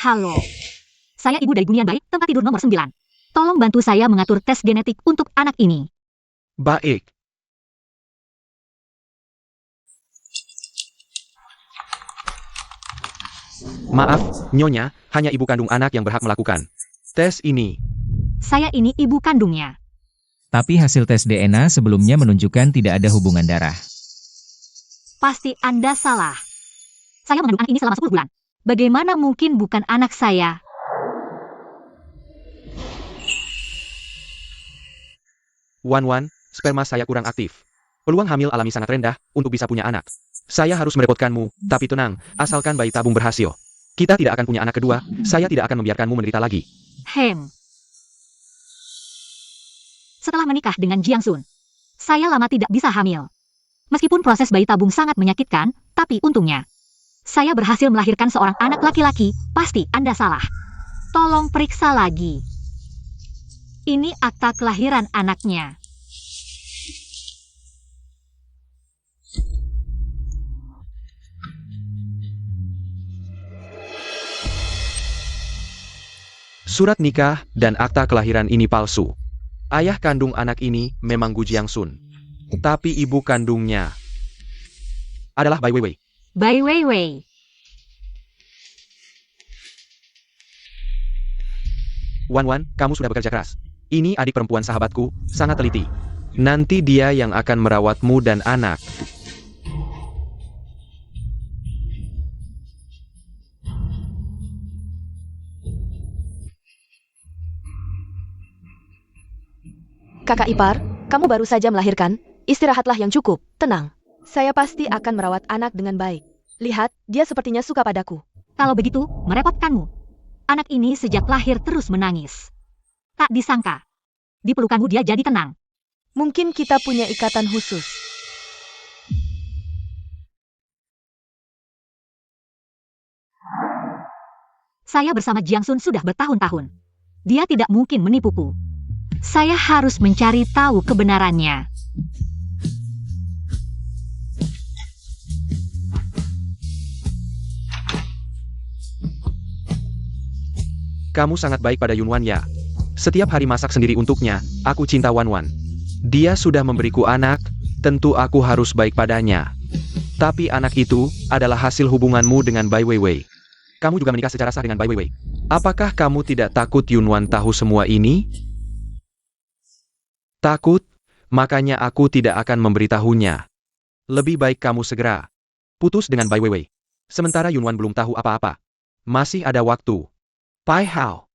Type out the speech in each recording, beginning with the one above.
Halo. Saya ibu dari Bunian Baik, tempat tidur nomor 9. Tolong bantu saya mengatur tes genetik untuk anak ini. Baik. Maaf, Nyonya, hanya ibu kandung anak yang berhak melakukan tes ini. Saya ini ibu kandungnya. Tapi hasil tes DNA sebelumnya menunjukkan tidak ada hubungan darah. Pasti Anda salah. Saya mengandung anak ini selama 10 bulan. Bagaimana mungkin bukan anak saya? Wan, sperma saya kurang aktif. Peluang hamil alami sangat rendah untuk bisa punya anak. Saya harus merepotkanmu, tapi tenang, asalkan bayi tabung berhasil. Kita tidak akan punya anak kedua, saya tidak akan membiarkanmu menderita lagi. Setelah menikah dengan Jiang Sun, saya lama tidak bisa hamil. Meskipun proses bayi tabung sangat menyakitkan, tapi untungnya, saya berhasil melahirkan seorang anak laki-laki. Pasti Anda salah. Tolong periksa lagi. Ini akta kelahiran anaknya. Surat nikah dan akta kelahiran ini palsu. Ayah kandung anak ini memang Gu Jiang Sun. Tapi ibu kandungnya adalah Bai Weiwei. Bai Weiwei. Wan, kamu sudah bekerja keras. Ini adik perempuan sahabatku, sangat teliti. Nanti dia yang akan merawatmu dan anak. Kakak ipar, kamu baru saja melahirkan. Istirahatlah yang cukup, tenang. Saya pasti akan merawat anak dengan baik. Lihat, dia sepertinya suka padaku. Kalau begitu, merepotkanmu. Anak ini sejak lahir terus menangis. Tak disangka. Di pelukanmu dia jadi tenang. Mungkin kita punya ikatan khusus. Saya bersama Jiang Sun sudah bertahun-tahun. Dia tidak mungkin menipuku. Saya harus mencari tahu kebenarannya. Kamu sangat baik pada Yunwan ya. Setiap hari masak sendiri untuknya, aku cinta Wan. Dia sudah memberiku anak, tentu aku harus baik padanya. Tapi anak itu adalah hasil hubunganmu dengan Bai Weiwei. Kamu juga menikah secara sah dengan Bai Weiwei. Apakah kamu tidak takut Yunwan tahu semua ini? Takut? Makanya aku tidak akan memberitahunya. Lebih baik kamu segera putus dengan Bai Weiwei. Sementara Yunwan belum tahu apa-apa. Masih ada waktu. Pai Hao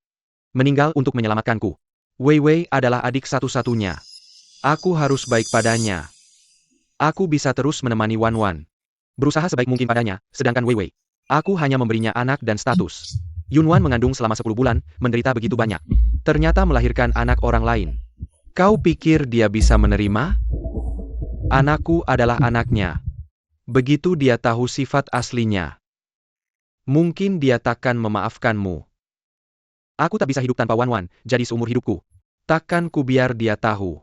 meninggal untuk menyelamatkanku. Weiwei adalah adik satu-satunya. Aku harus baik padanya. Aku bisa terus menemani Wan. Berusaha sebaik mungkin padanya, sedangkan Weiwei, aku hanya memberinya anak dan status. Yunwan mengandung selama 10 bulan, menderita begitu banyak. Ternyata melahirkan anak orang lain. Kau pikir dia bisa menerima? Anakku adalah anaknya. Begitu dia tahu sifat aslinya, mungkin dia takkan memaafkanmu. Aku tak bisa hidup tanpa Wan, jadi seumur hidupku. Takkan ku biar dia tahu.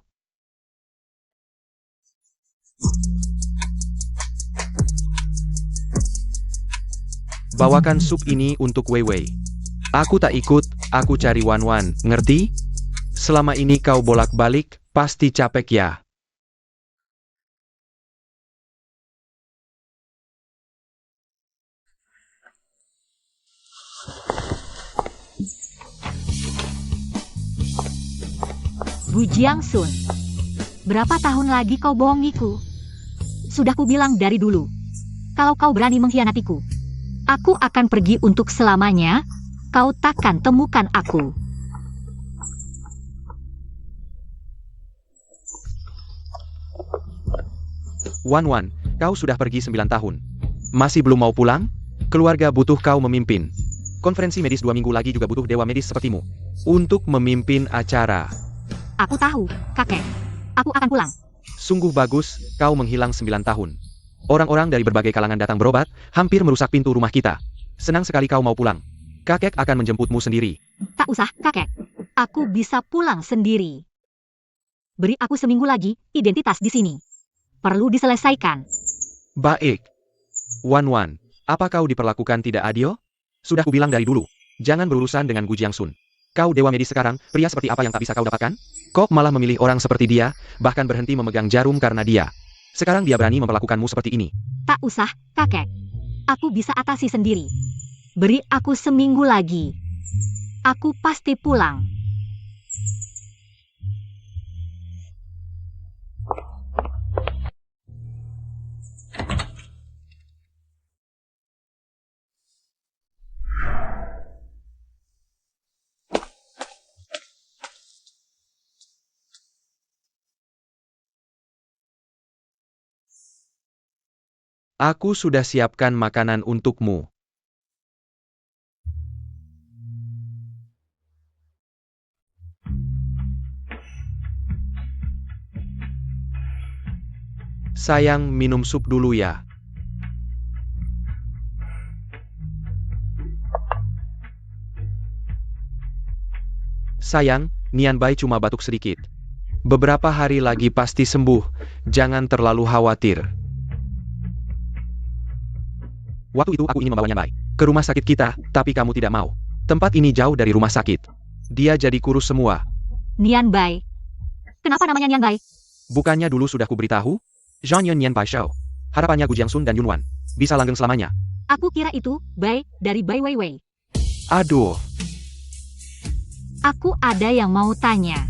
Bawakan sup ini untuk Weiwei. Aku tak ikut, aku cari Wan, ngerti? Selama ini kau bolak-balik, pasti capek ya. Bu Jiang Sun, berapa tahun lagi kau bohongiku? Sudah kubilang dari dulu. Kalau kau berani mengkhianatiku, aku akan pergi untuk selamanya. Kau takkan temukan aku. Wan, kau sudah pergi 9 tahun. Masih belum mau pulang? Keluarga butuh kau memimpin. Konferensi medis 2 minggu lagi juga butuh dewa medis sepertimu untuk memimpin acara. Aku tahu, kakek. Aku akan pulang. Sungguh bagus, kau menghilang 9 tahun. Orang-orang dari berbagai kalangan datang berobat, hampir merusak pintu rumah kita. Senang sekali kau mau pulang. Kakek akan menjemputmu sendiri. Tak usah, kakek. Aku bisa pulang sendiri. Beri aku seminggu lagi, identitas di sini. Perlu diselesaikan. Baik. Wan, apa kau diperlakukan tidak adil? Sudah kubilang dari dulu. Jangan berurusan dengan Gu Jiangsun. Kau dewa medis sekarang, pria seperti apa yang tak bisa kau dapatkan? Kok malah memilih orang seperti dia, bahkan berhenti memegang jarum karena dia. Sekarang dia berani memperlakukanmu seperti ini. Tak usah, kakek. Aku bisa atasi sendiri. Beri aku seminggu lagi. Aku pasti pulang. Aku sudah siapkan makanan untukmu. Sayang, minum sup dulu ya. Sayang, Nian Bai cuma batuk sedikit. Beberapa hari lagi pasti sembuh, jangan terlalu khawatir. Waktu itu aku ingin membawa Nian Bai ke rumah sakit kita, tapi kamu tidak mau. Tempat ini jauh dari rumah sakit. Dia jadi kurus semua. Nian Bai. Kenapa namanya Nian Bai? Bukannya dulu sudah kuberitahu? Zhang Yun Nian Bai Shao. Harapannya Gu Jiangsun dan Yunwan bisa langgeng selamanya. Aku kira itu Bai dari Bai Weiwei. Aduh. Aku ada yang mau tanya.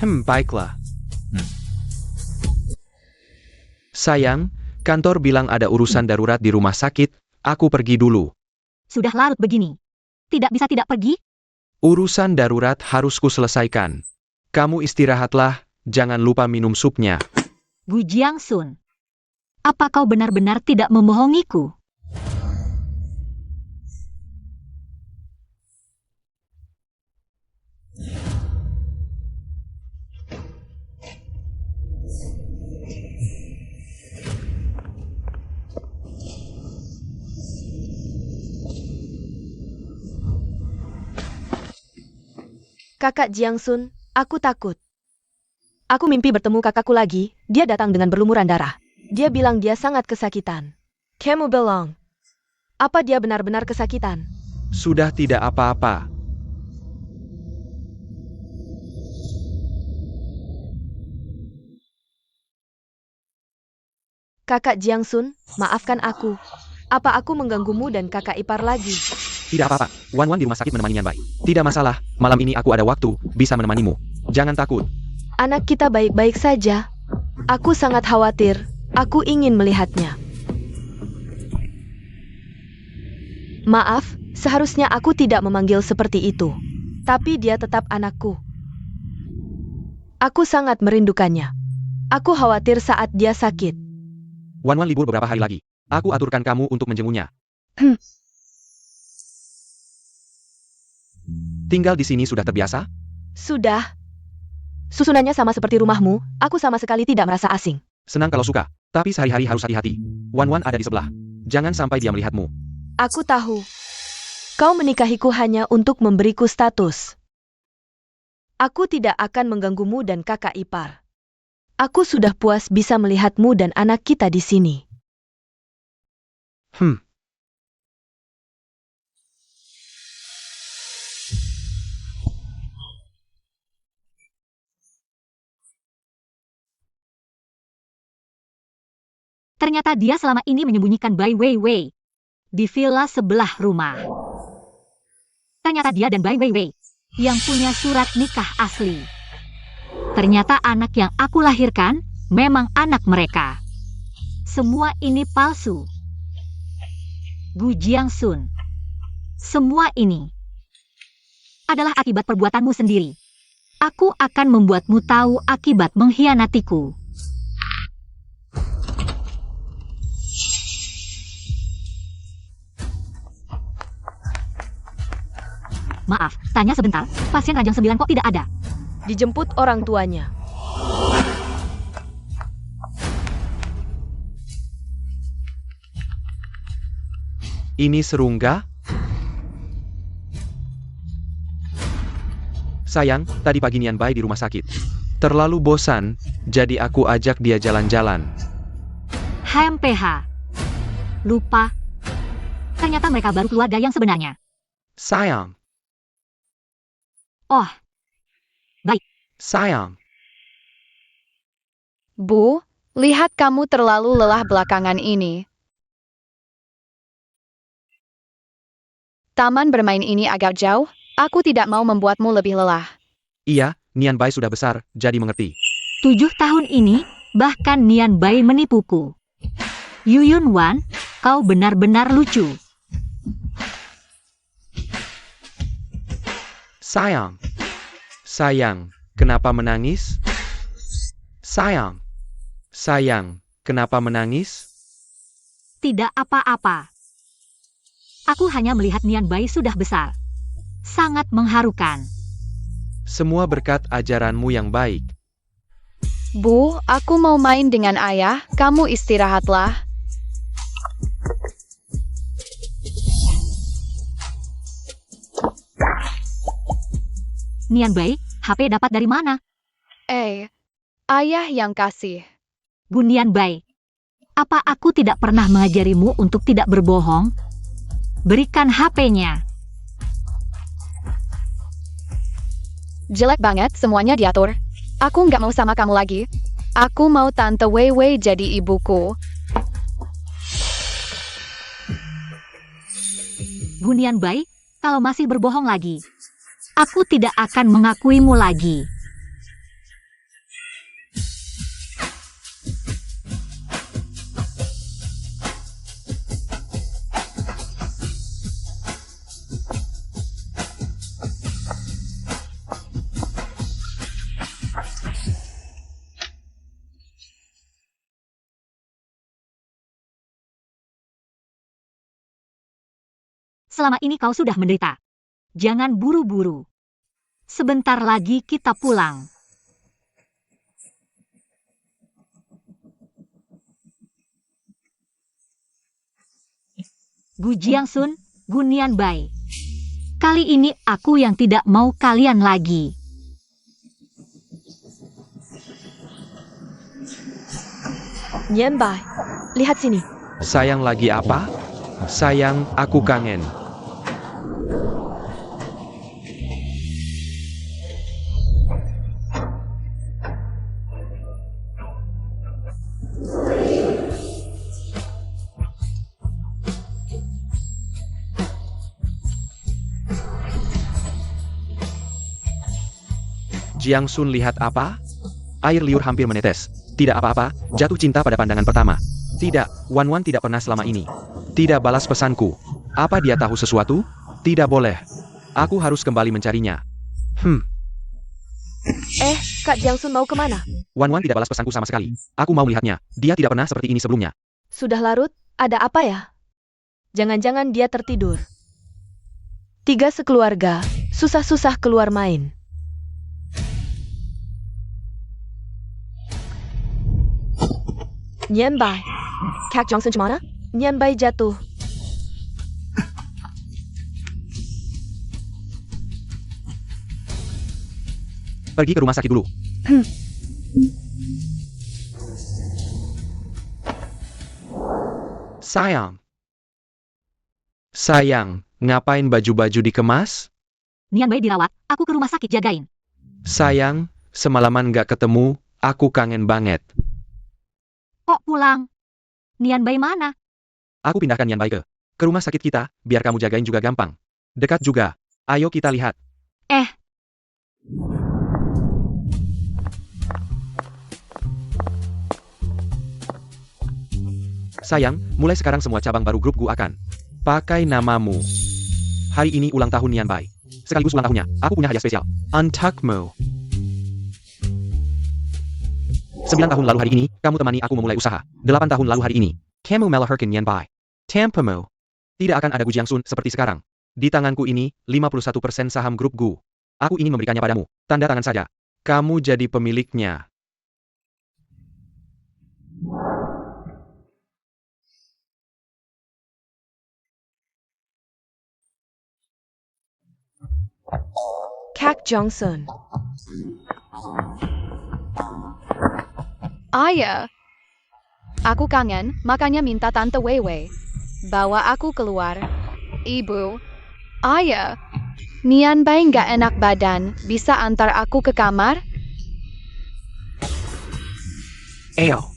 Baiklah. Sayang, kantor bilang ada urusan darurat di rumah sakit, aku pergi dulu. Sudah larut begini. Tidak bisa tidak pergi? Urusan darurat harus kuselesaikan. Kamu istirahatlah, jangan lupa minum supnya. Gu Jiangsun. Apa kau benar-benar tidak membohongiku? Kakak Jiangsun, aku takut. Aku mimpi bertemu kakakku lagi, dia datang dengan berlumuran darah. Dia bilang dia sangat kesakitan. Kamu bilang, apa dia benar-benar kesakitan? Sudah tidak apa-apa. Kakak Jiangsun, maafkan aku. Apa aku mengganggumu dan kakak ipar lagi? Tidak apa-apa, Wan Wan di rumah sakit menemani Nian Bai. Tidak masalah, malam ini aku ada waktu, bisa menemanimu. Jangan takut. Anak kita baik-baik saja. Aku sangat khawatir. Aku ingin melihatnya. Maaf, seharusnya aku tidak memanggil seperti itu. Tapi dia tetap anakku. Aku sangat merindukannya. Aku khawatir saat dia sakit. Wan Wan libur beberapa hari lagi. Aku aturkan kamu untuk menjenguknya. Tinggal di sini sudah terbiasa? Sudah. Susunannya sama seperti rumahmu, aku sama sekali tidak merasa asing. Senang kalau suka, tapi sehari-hari harus hati-hati. Wan Wan ada di sebelah. Jangan sampai dia melihatmu. Aku tahu. Kau menikahiku hanya untuk memberiku status. Aku tidak akan mengganggumu dan kakak ipar. Aku sudah puas bisa melihatmu dan anak kita di sini. Ternyata dia selama ini menyembunyikan Bai Weiwei di villa sebelah rumah. Ternyata dia dan Bai Weiwei yang punya surat nikah asli. Ternyata anak yang aku lahirkan memang anak mereka. Semua ini palsu. Gu Jiangsun. Semua ini adalah akibat perbuatanmu sendiri. Aku akan membuatmu tahu akibat mengkhianatiku. Maaf, tanya sebentar, pasien ranjang 9 kok tidak ada? Dijemput orang tuanya. Ini serungga? Sayang, tadi pagi Nian Bai di rumah sakit. Terlalu bosan, jadi aku ajak dia jalan-jalan. HMPH. Lupa. Ternyata mereka baru keluarga yang sebenarnya. Sayang. Oh, Sayang. Bu, lihat kamu terlalu lelah belakangan ini. Taman bermain ini agak jauh, aku tidak mau membuatmu lebih lelah. Iya, Nian Bai sudah besar, jadi mengerti. 7 tahun ini, bahkan Nian Bai menipuku. Yuyun Wan, kau benar-benar lucu. Sayang. Sayang, kenapa menangis? Sayang. Sayang, kenapa menangis? Tidak apa-apa. Aku hanya melihat Nian Bai sudah besar. Sangat mengharukan. Semua berkat ajaranmu yang baik. Bu, aku mau main dengan ayah, kamu istirahatlah. Nian Bai, HP dapat dari mana? Ayah yang kasih. Bu Nian Bai, apa aku tidak pernah mengajarimu untuk tidak berbohong? Berikan HP-nya. Jelek banget semuanya diatur. Aku nggak mau sama kamu lagi. Aku mau Tante Wei Wei jadi ibuku. Bu Nian Bai, kalau masih berbohong lagi, aku tidak akan mengakuimu lagi. Selama ini kau sudah menderita. Jangan buru-buru. Sebentar lagi kita pulang. Gu Jiangsun, Gu Nian Bai. Kali ini aku yang tidak mau kalian lagi. Nian Bai, lihat sini. Sayang lagi apa? Sayang, aku kangen. Jiangsun lihat apa? Air liur hampir menetes. Tidak apa-apa, jatuh cinta pada pandangan pertama. Tidak, Wan Wan tidak pernah selama ini. Tidak balas pesanku. Apa dia tahu sesuatu? Tidak boleh. Aku harus kembali mencarinya. Kak Jiangsun mau kemana? Wan Wan tidak balas pesanku sama sekali. Aku mau melihatnya. Dia tidak pernah seperti ini sebelumnya. Sudah larut, ada apa ya? Jangan-jangan dia tertidur. 3 sekeluarga, susah-susah keluar main. Nian Bai, Kak Jiangsun cemana? Nian Bai jatuh. Pergi ke rumah sakit dulu. Sayang. Sayang, ngapain baju-baju dikemas? Nian Bai dirawat, aku ke rumah sakit jagain. Sayang, semalaman gak ketemu, aku kangen banget. Kok pulang? Nian Bai mana? Aku pindahkan Nian Bai ke rumah sakit kita, biar kamu jagain juga gampang. Dekat juga. Ayo kita lihat. Sayang, mulai sekarang semua cabang baru grup Gu akan pakai namamu. Hari ini ulang tahun Nian Bai. Sekaligus ulang tahunnya, aku punya hadiah spesial. Untukmu. 9 tahun lalu hari ini, kamu temani aku memulai usaha. 8 tahun lalu hari ini, kamu melahirkan Nian Bai. Tampamu. Tidak akan ada Gu Jiangsun seperti sekarang. Di tanganku ini, 51% saham grup Gu. Aku ingin memberikannya padamu. Tanda tangan saja. Kamu jadi pemiliknya. Kak Jiangsun. Ayah. Aku kangen, makanya minta Tante Wei Wei. bawa aku keluar. Ibu, ayah, Nian Bai nggak enak badan, bisa antar aku ke kamar? Eyo.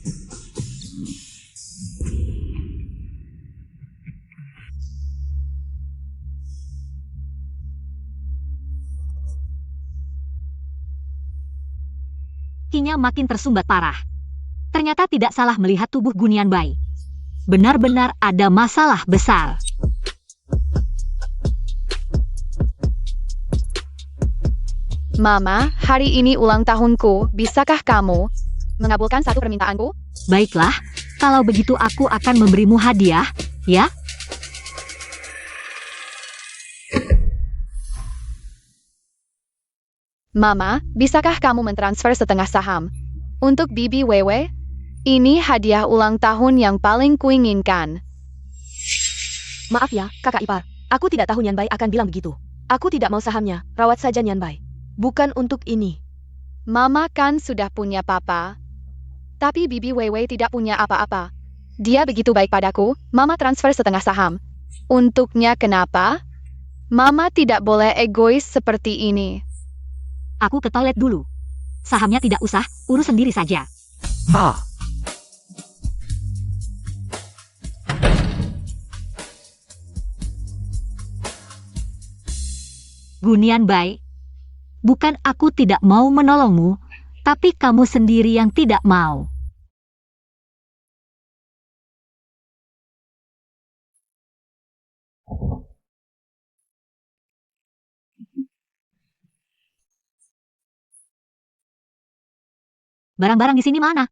Kakinya makin tersumbat parah. Ternyata tidak salah melihat tubuh Gunian Bai. Benar-benar ada masalah besar. Mama, hari ini ulang tahunku, bisakah kamu mengabulkan satu permintaanku? Baiklah, kalau begitu aku akan memberimu hadiah, ya? Mama, bisakah kamu mentransfer setengah saham? Untuk Bibi Wewe, ini hadiah ulang tahun yang paling kuinginkan. Maaf ya, kakak ipar. Aku tidak tahu Nian Bai akan bilang begitu. Aku tidak mau sahamnya, rawat saja Nian Bai. Bukan untuk ini. Mama kan sudah punya papa. Tapi Bibi Wewe tidak punya apa-apa. Dia begitu baik padaku, Mama transfer setengah saham. Untuknya kenapa? Mama tidak boleh egois seperti ini. Aku ke toilet dulu. Sahamnya tidak usah, urus sendiri saja. Ah. Gunian Bai, bukan aku tidak mau menolongmu, tapi kamu sendiri yang tidak mau. Barang-barang di sini mana?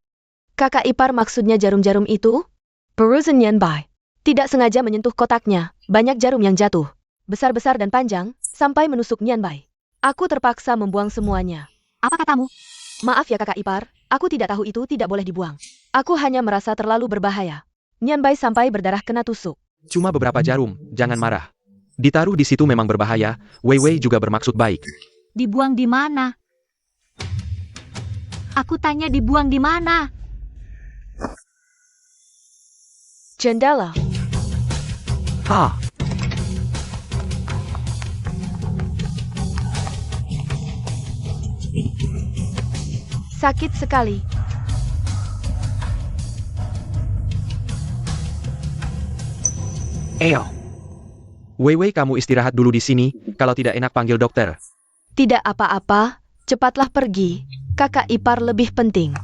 Kakak ipar maksudnya jarum-jarum itu? Perusahaan Nian Bai. Tidak sengaja menyentuh kotaknya, banyak jarum yang jatuh. Besar-besar dan panjang, sampai menusuk Nian Bai. Aku terpaksa membuang semuanya. Apa katamu? Maaf ya kakak ipar, aku tidak tahu itu tidak boleh dibuang. Aku hanya merasa terlalu berbahaya. Nian Bai sampai berdarah kena tusuk. Cuma beberapa jarum, jangan marah. Ditaruh di situ memang berbahaya, Wei Wei juga bermaksud baik. Dibuang di mana? Aku tanya dibuang di mana? Jendela. Ha. Sakit sekali. Eyo. Wei Wei kamu istirahat dulu di sini, kalau tidak enak panggil dokter. Tidak apa-apa, cepatlah pergi. Kakak ipar lebih penting.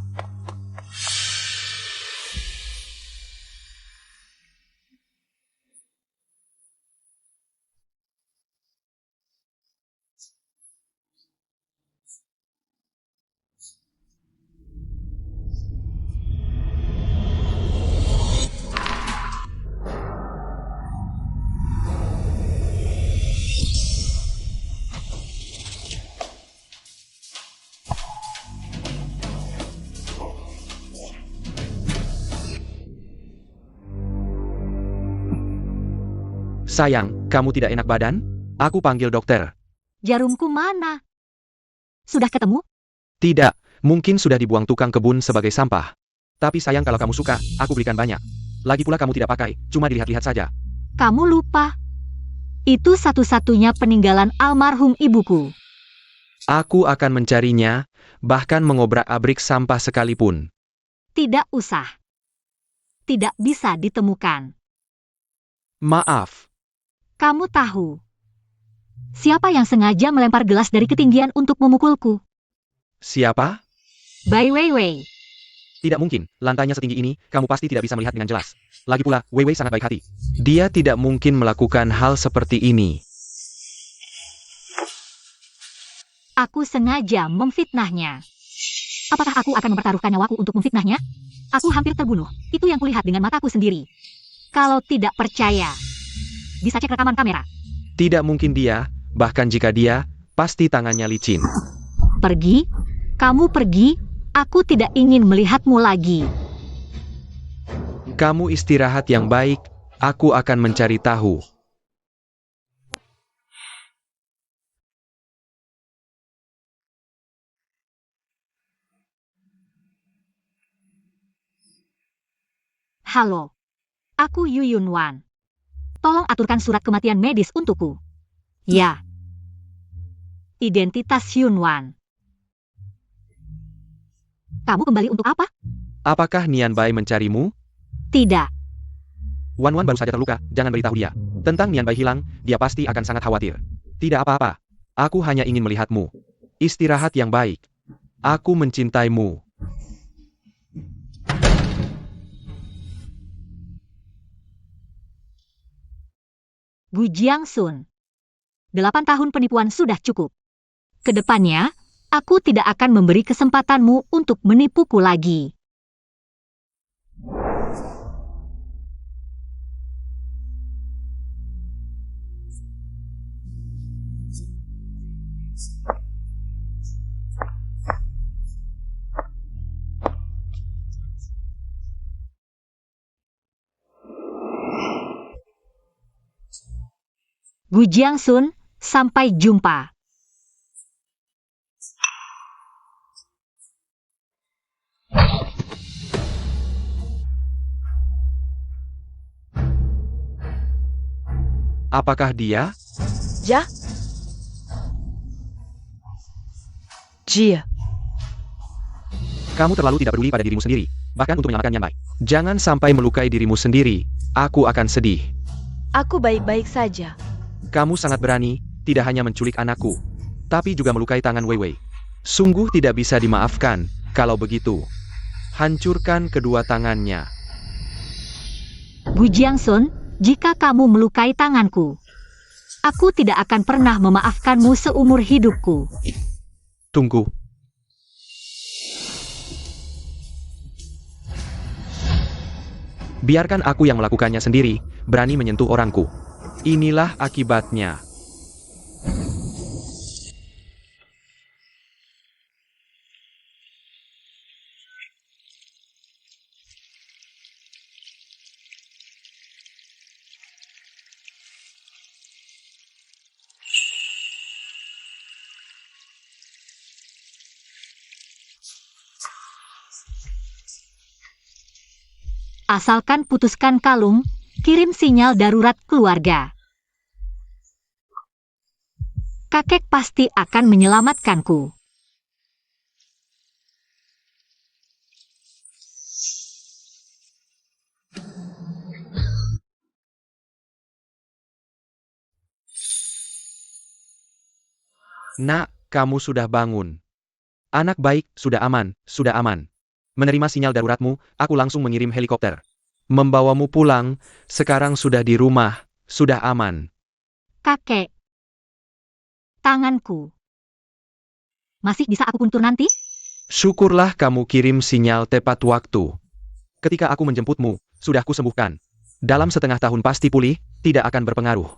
Sayang, kamu tidak enak badan? Aku panggil dokter. Jarumku mana? Sudah ketemu? Tidak, mungkin sudah dibuang tukang kebun sebagai sampah. Tapi sayang kalau kamu suka, aku berikan banyak. Lagi pula kamu tidak pakai, cuma dilihat-lihat saja. Kamu lupa. Itu satu-satunya peninggalan almarhum ibuku. Aku akan mencarinya, bahkan mengobrak-abrik sampah sekalipun. Tidak usah. Tidak bisa ditemukan. Maaf. Kamu tahu. Siapa yang sengaja melempar gelas dari ketinggian untuk memukulku? Siapa? Bai Weiwei. Tidak mungkin, lantainya setinggi ini, kamu pasti tidak bisa melihat dengan jelas. Lagi pula, Wei Wei sangat baik hati. Dia tidak mungkin melakukan hal seperti ini. Aku sengaja memfitnahnya. Apakah aku akan mempertaruhkan nyawaku untuk memfitnahnya? Aku hampir terbunuh. Itu yang kulihat dengan mataku sendiri. Kalau tidak percaya, bisa cek rekaman kamera. Tidak mungkin dia, bahkan jika dia, pasti tangannya licin. Pergi, kamu pergi, aku tidak ingin melihatmu lagi. Kamu istirahat yang baik, aku akan mencari tahu. Halo, aku Yu Yunwan. Tolong aturkan surat kematian medis untukku. Ya. Identitas Yunwan. Kamu kembali untuk apa? Apakah Nian Bai mencarimu? Tidak. Wan Wan baru saja terluka, jangan beritahu dia. Tentang Nian Bai hilang, dia pasti akan sangat khawatir. Tidak apa-apa. Aku hanya ingin melihatmu. Istirahat yang baik. Aku mencintaimu. Gu Jiangsun. 8 tahun penipuan sudah cukup. Kedepannya, aku tidak akan memberi kesempatanmu untuk menipuku lagi. Gu Jiangsun, sampai jumpa. Apakah dia? Ja? Jia. Kamu terlalu tidak peduli pada dirimu sendiri, bahkan untuk menyelamatkan Nian Bai. Jangan sampai melukai dirimu sendiri. Aku akan sedih. Aku baik-baik saja. Kamu sangat berani, tidak hanya menculik anakku, tapi juga melukai tangan Wei Wei. Sungguh tidak bisa dimaafkan. Kalau begitu, hancurkan kedua tangannya. Gu Jiangsun, jika kamu melukai tanganku, aku tidak akan pernah memaafkanmu seumur hidupku. Tunggu. Biarkan aku yang melakukannya sendiri, berani menyentuh orangku. Inilah akibatnya. Asalkan putuskan kalung, kirim sinyal darurat keluarga. Kakek pasti akan menyelamatkanku. Nak, kamu sudah bangun. Anak baik, sudah aman, sudah aman. Menerima sinyal daruratmu, aku langsung mengirim helikopter. Membawamu pulang, sekarang sudah di rumah, sudah aman. Kakek. Tanganku. Masih bisa aku puntur nanti? Syukurlah kamu kirim sinyal tepat waktu. Ketika aku menjemputmu, sudah kusembuhkan. Dalam setengah tahun pasti pulih, tidak akan berpengaruh.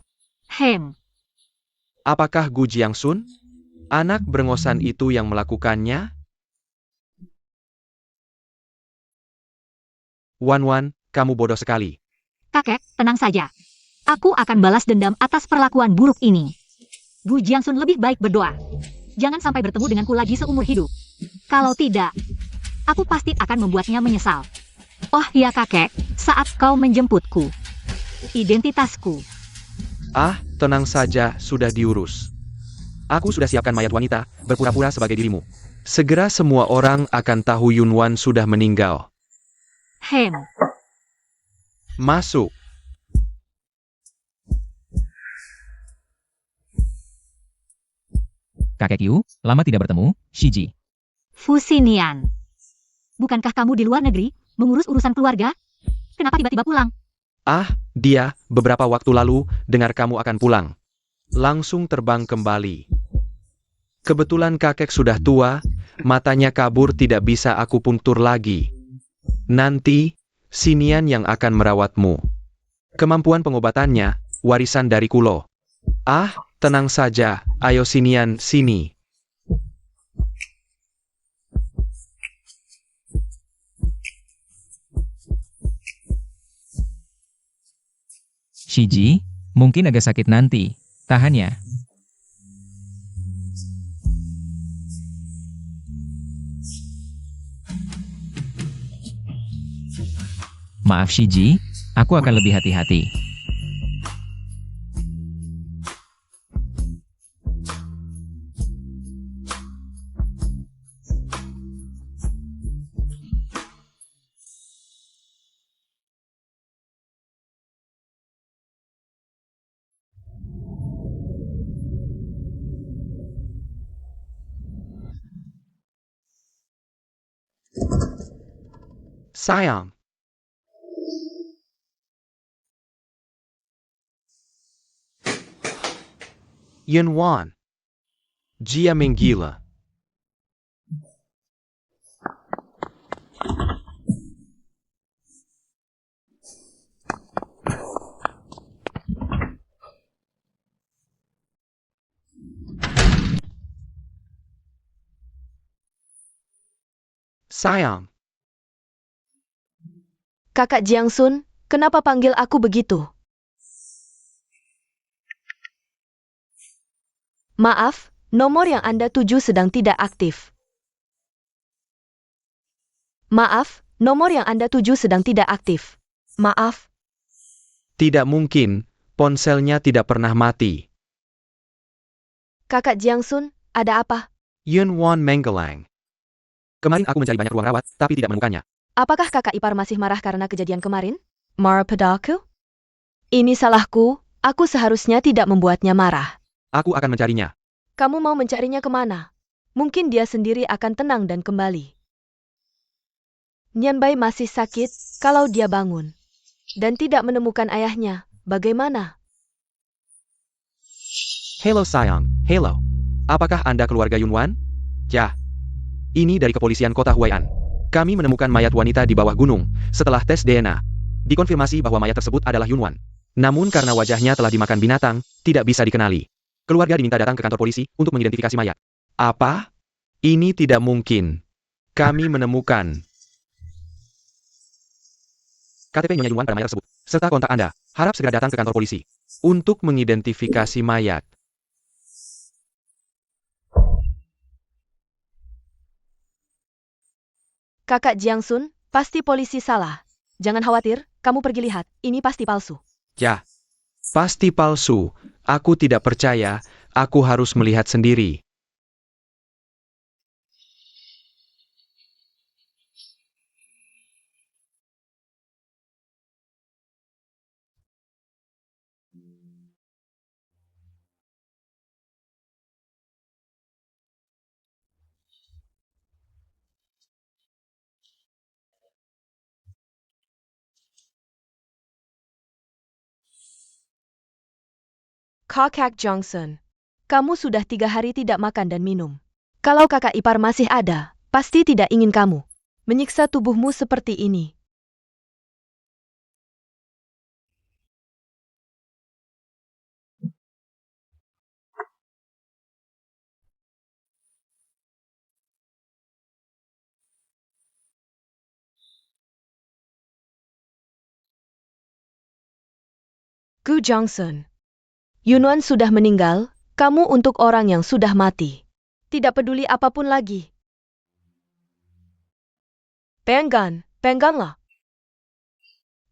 Apakah Gu Jiangsun? Anak brengosan itu yang melakukannya? Wan Wan, kamu bodoh sekali. Kakek, tenang saja. Aku akan balas dendam atas perlakuan buruk ini. Gu Jiangsun lebih baik berdoa. Jangan sampai bertemu denganku lagi seumur hidup. Kalau tidak, aku pasti akan membuatnya menyesal. Oh ya kakek, saat kau menjemputku. Identitasku. Ah, tenang saja, sudah diurus. Aku sudah siapkan mayat wanita, berpura-pura sebagai dirimu. Segera semua orang akan tahu Yunwan sudah meninggal. Masuk. Kakek Yu, lama tidak bertemu, Shiji. Fusinian. Bukankah kamu di luar negeri, mengurus urusan keluarga? Kenapa tiba-tiba pulang? Ah, dia, beberapa waktu lalu, dengar kamu akan pulang. Langsung terbang kembali. Kebetulan kakek sudah tua, matanya kabur tidak bisa aku puntur lagi. Nanti, Sinian yang akan merawatmu. Kemampuan pengobatannya, warisan dari Kulo. Ah, tenang saja, ayo Sinian, sini. Shiji, mungkin agak sakit nanti. Tahan ya. Maaf Shiji, aku akan lebih hati-hati. Sayang. Yunwan. Dia menggila. Sayang. Kakak Jiangsun, kenapa panggil aku begitu? Maaf, nomor yang Anda tuju sedang tidak aktif. Maaf, nomor yang Anda tuju sedang tidak aktif. Maaf, Tidak mungkin, ponselnya tidak pernah mati. Kakak Jiangsun, ada apa? Yunwan menggelang. Kemarin aku mencari banyak ruang rawat, tapi tidak menemukannya. Apakah kakak ipar masih marah karena kejadian kemarin? Marah padaku? Ini salahku, aku seharusnya tidak membuatnya marah. Aku akan mencarinya. Kamu mau mencarinya kemana? Mungkin dia sendiri akan tenang dan kembali. Nianbai masih sakit kalau dia bangun. Dan tidak menemukan ayahnya, bagaimana? Halo sayang, halo. Apakah Anda keluarga Yunwan? Ya. Ini dari kepolisian kota Huai'an. Kami menemukan mayat wanita di bawah gunung. Setelah tes DNA, dikonfirmasi bahwa mayat tersebut adalah Yunwan. Namun karena wajahnya telah dimakan binatang, tidak bisa dikenali. Keluarga diminta datang ke kantor polisi untuk mengidentifikasi mayat. Apa? Ini tidak mungkin. Kami menemukan KTP Nyonya Yunwan pada mayat tersebut, serta kontak Anda. Harap segera datang ke kantor polisi untuk mengidentifikasi mayat. Kakak Jiangsun, pasti polisi salah. Jangan khawatir, kamu pergi lihat, ini pasti palsu. Ya, pasti palsu. Aku tidak percaya, aku harus melihat sendiri. Kakak Johnson, kamu sudah 3 hari tidak makan dan minum. Kalau kakak ipar masih ada, pasti tidak ingin kamu menyiksa tubuhmu seperti ini. Gu Johnson, Yunwan sudah meninggal, kamu untuk orang yang sudah mati. Tidak peduli apapun lagi. Pengganlah.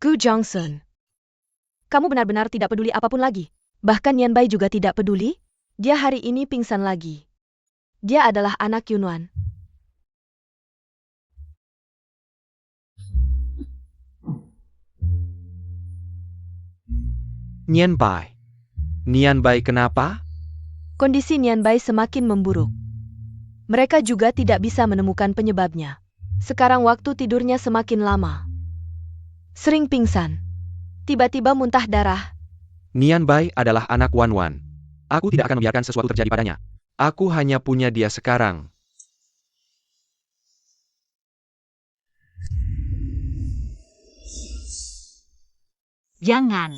Gu Johnson, kamu benar-benar tidak peduli apapun lagi. Bahkan Nianbai juga tidak peduli. Dia hari ini pingsan lagi. Dia adalah anak Yunwan. Nianbai. Nianbai kenapa? Kondisi Nianbai semakin memburuk. Mereka juga tidak bisa menemukan penyebabnya. Sekarang waktu tidurnya semakin lama. Sering pingsan. Tiba-tiba muntah darah. Nianbai adalah anak Wanwan. Aku tidak akan membiarkan sesuatu terjadi padanya. Aku hanya punya dia sekarang. Jangan.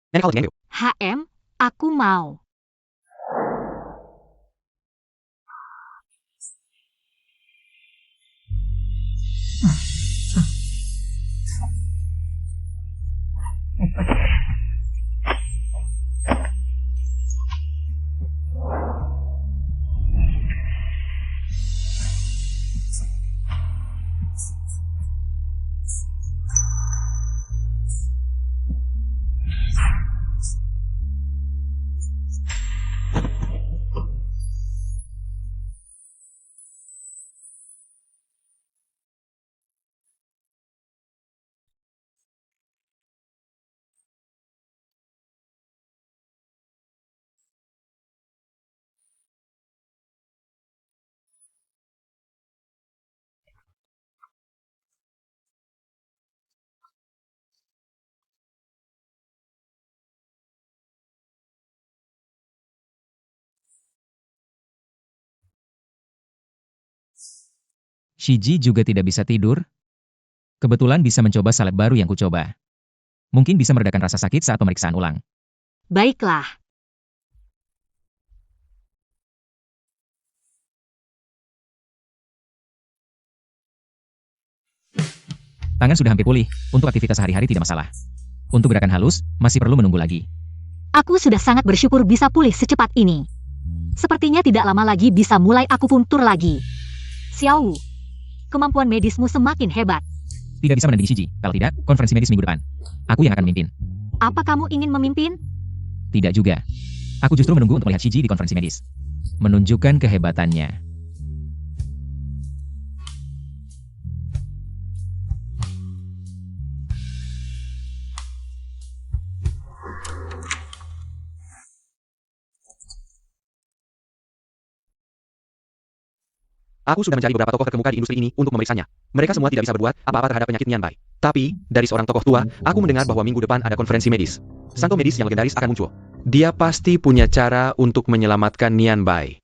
Nenek hal tinggal. HM, aku mau. Shiji juga tidak bisa tidur. Kebetulan bisa mencoba salep baru yang kucoba. Mungkin bisa meredakan rasa sakit saat pemeriksaan ulang. Baiklah. Tangan sudah hampir pulih, untuk aktivitas sehari-hari tidak masalah. Untuk gerakan halus, masih perlu menunggu lagi. Aku sudah sangat bersyukur bisa pulih secepat ini. Sepertinya tidak lama lagi bisa mulai akupuntur lagi. Xiao Wu, kemampuan medismu semakin hebat. Tidak bisa menandingi Shiji, kalau tidak, konferensi medis minggu depan. Aku yang akan memimpin. Apa kamu ingin memimpin? Tidak juga. Aku justru menunggu untuk melihat Shiji di konferensi medis. Menunjukkan kehebatannya. Aku sudah mencari beberapa tokoh terkemuka di industri ini untuk memeriksanya. Mereka semua tidak bisa berbuat apa-apa terhadap penyakit Nianbai. Tapi, dari seorang tokoh tua, aku mendengar bahwa minggu depan ada konferensi medis. Santo medis yang legendaris akan muncul. Dia pasti punya cara untuk menyelamatkan Nianbai.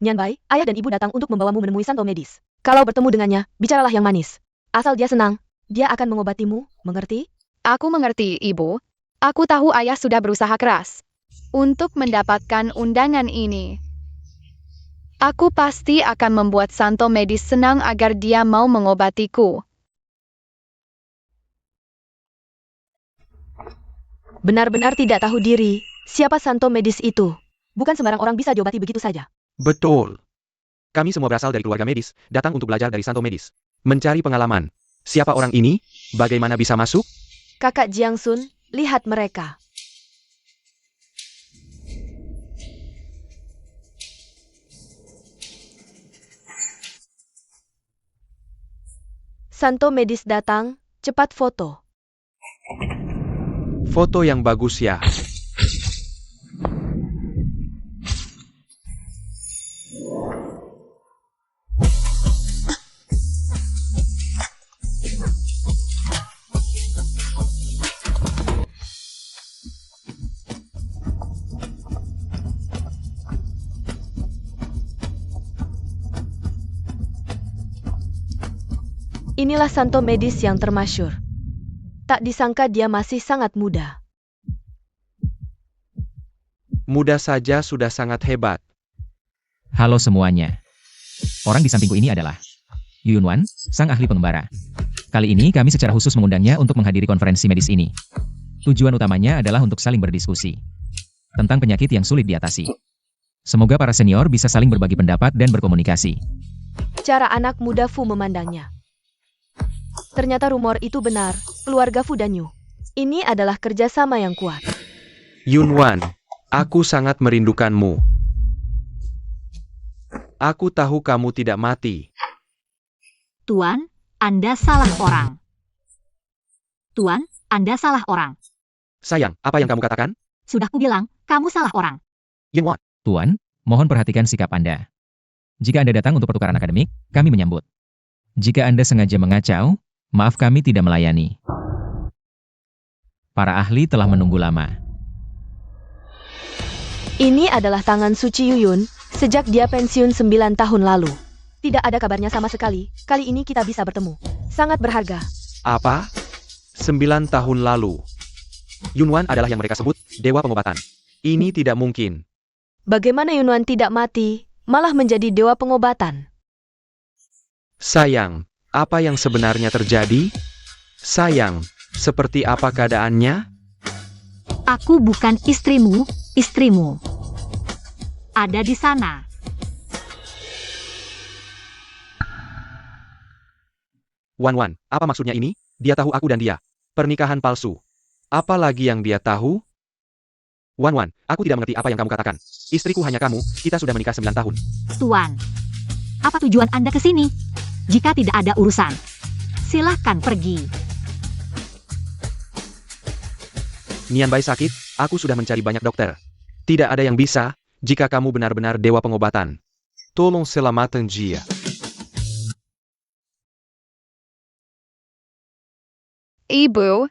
Nianbai, ayah dan ibu datang untuk membawamu menemui Santo medis. Kalau bertemu dengannya, bicaralah yang manis. Asal dia senang, dia akan mengobatimu, mengerti? Aku mengerti, Ibu. Aku tahu ayah sudah berusaha keras untuk mendapatkan undangan ini. Aku pasti akan membuat Santo medis senang agar dia mau mengobatiku. Benar-benar tidak tahu diri. Siapa Santo medis itu? Bukan sembarang orang bisa diobati begitu saja. Betul. Kami semua berasal dari keluarga medis, datang untuk belajar dari Santo medis. Mencari pengalaman. Siapa orang ini? Bagaimana bisa masuk? Kakak Jiangsun, lihat mereka. Santo medis datang, cepat foto. Foto yang bagus ya. Inilah Santo medis yang termasyur. Tak disangka dia masih sangat muda. Muda saja sudah sangat hebat. Halo semuanya. Orang di sampingku ini adalah Yunwan, sang ahli pengembara. Kali ini kami secara khusus mengundangnya untuk menghadiri konferensi medis ini. Tujuan utamanya adalah untuk saling berdiskusi tentang penyakit yang sulit diatasi. Semoga para senior bisa saling berbagi pendapat dan berkomunikasi. Cara anak muda Fu memandangnya. Ternyata rumor itu benar, keluarga Fu dan Yu. Ini adalah kerjasama yang kuat. Yunwan, aku sangat merindukanmu. Aku tahu kamu tidak mati. Tuan, Anda salah orang. Tuan, Anda salah orang. Sayang, apa yang kamu katakan? Sudah kubilang, kamu salah orang. Yunwan, Tuan, mohon perhatikan sikap Anda. Jika Anda datang untuk pertukaran akademik, kami menyambut. Jika Anda sengaja mengacau, maaf kami tidak melayani. Para ahli telah menunggu lama. Ini adalah tangan suci Yuyun sejak dia pensiun 9 tahun lalu. Tidak ada kabarnya sama sekali. Kali ini kita bisa bertemu. Sangat berharga. Apa? 9 tahun lalu. Yunwan adalah yang mereka sebut dewa pengobatan. Ini tidak mungkin. Bagaimana Yunwan tidak mati, malah menjadi dewa pengobatan? Sayang, apa yang sebenarnya terjadi? Sayang, seperti apa keadaannya? Aku bukan istrimu, istrimu. Ada di sana. Wan, apa maksudnya ini? Dia tahu aku dan dia. Pernikahan palsu. Apa lagi yang dia tahu? Wan, aku tidak mengerti apa yang kamu katakan. Istriku hanya kamu, kita sudah menikah 9 tahun. Tuan, apa tujuan Anda ke sini? Jika tidak ada urusan, silahkan pergi. Nian Bai sakit, aku sudah mencari banyak dokter. Tidak ada yang bisa, jika kamu benar-benar dewa pengobatan. Tolong selamatkan dia. Ibu,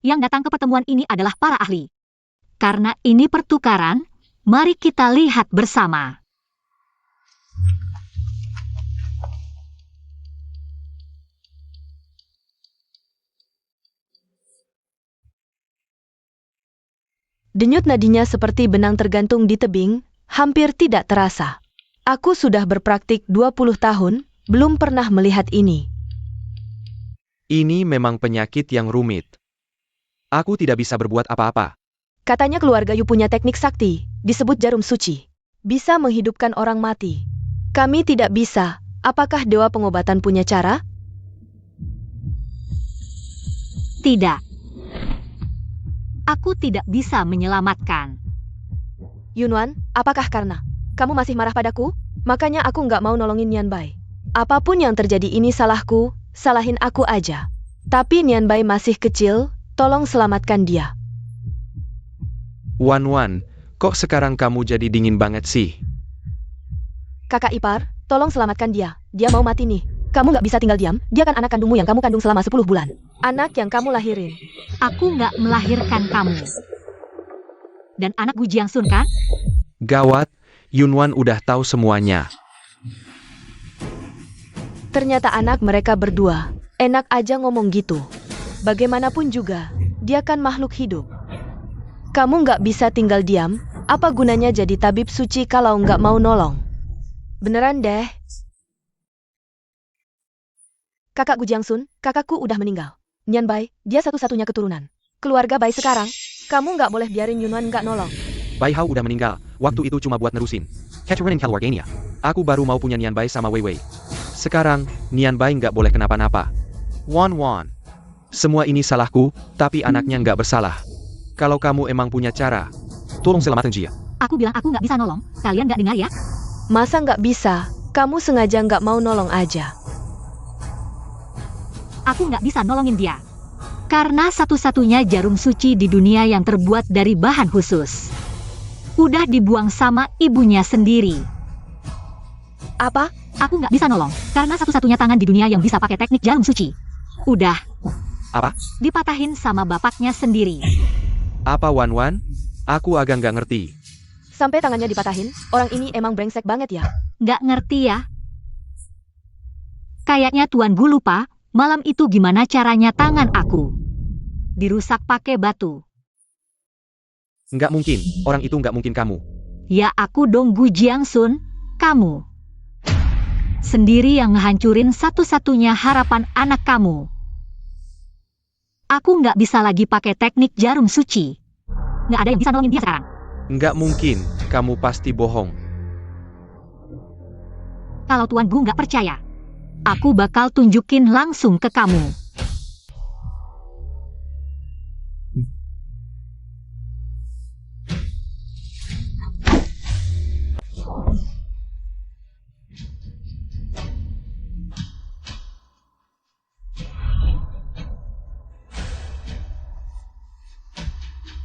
Yang datang ke pertemuan ini adalah para ahli. Karena ini pertukaran, mari kita lihat bersama. Denyut nadinya seperti benang tergantung di tebing, hampir tidak terasa. Aku sudah berpraktik 20 tahun, belum pernah melihat ini. Ini memang penyakit yang rumit. Aku tidak bisa berbuat apa-apa. Katanya keluarga Yu punya teknik sakti, disebut jarum suci. Bisa menghidupkan orang mati. Kami tidak bisa. Apakah dewa pengobatan punya cara? Tidak. Aku tidak bisa menyelamatkan. Yunwan, apakah karena kamu masih marah padaku? Makanya aku nggak mau nolongin Nian Bai. Apapun yang terjadi ini salahku, salahin aku aja. Tapi Nian Bai masih kecil, tolong selamatkan dia. Wan, kok sekarang kamu jadi dingin banget sih? Kakak ipar, tolong selamatkan dia. Dia mau mati nih. Kamu nggak bisa tinggal diam, dia kan anak kandungmu yang kamu kandung selama 10 bulan. Anak yang kamu lahirin. Aku nggak melahirkan kamu. Dan anak Gu Jiangsun kan? Gawat, Yunwan udah tahu semuanya. Ternyata anak mereka berdua. Enak aja ngomong gitu. Bagaimanapun juga, dia kan makhluk hidup. Kamu nggak bisa tinggal diam, apa gunanya jadi tabib suci kalau nggak mau nolong? Beneran deh. Kakak Gu Jiangsun, kakakku udah meninggal. Nian Bai, dia satu-satunya keturunan. Keluarga Bai sekarang, kamu nggak boleh biarin Yunwan nggak nolong. Bai Hao udah meninggal, waktu itu cuma buat nerusin Catherine and Keluarganya. Aku baru mau punya Nian Bai sama Wei Wei. Sekarang, Nian Bai nggak boleh kenapa-napa. Wan, semua ini salahku, tapi anaknya nggak bersalah. Kalau kamu emang punya cara, tolong selamatkan dia. Aku bilang aku nggak bisa nolong. Kalian nggak dengar ya? Masa nggak bisa? Kamu sengaja nggak mau nolong aja. Aku nggak bisa nolongin dia. Karena satu-satunya jarum suci di dunia yang terbuat dari bahan khusus. Udah dibuang sama ibunya sendiri. Apa? Aku nggak bisa nolong, karena satu-satunya tangan di dunia yang bisa pakai teknik jarum suci. Udah. Apa? Dipatahin sama bapaknya sendiri. Apa Wan? Aku agak nggak ngerti. Sampai tangannya dipatahin, orang ini emang brengsek banget ya. Nggak ngerti ya? Kayaknya Tuan Gu lupa, malam itu gimana caranya tangan aku dirusak pakai batu. Nggak mungkin, orang itu nggak mungkin kamu. Ya aku dong Gu Jiangsun, kamu. Sendiri yang ngehancurin satu-satunya harapan anak kamu. Aku nggak bisa lagi pakai teknik jarum suci. Nggak ada yang bisa nolongin dia sekarang. Nggak mungkin, kamu pasti bohong. Kalau Tuan Gu nggak percaya, aku bakal tunjukin langsung ke kamu.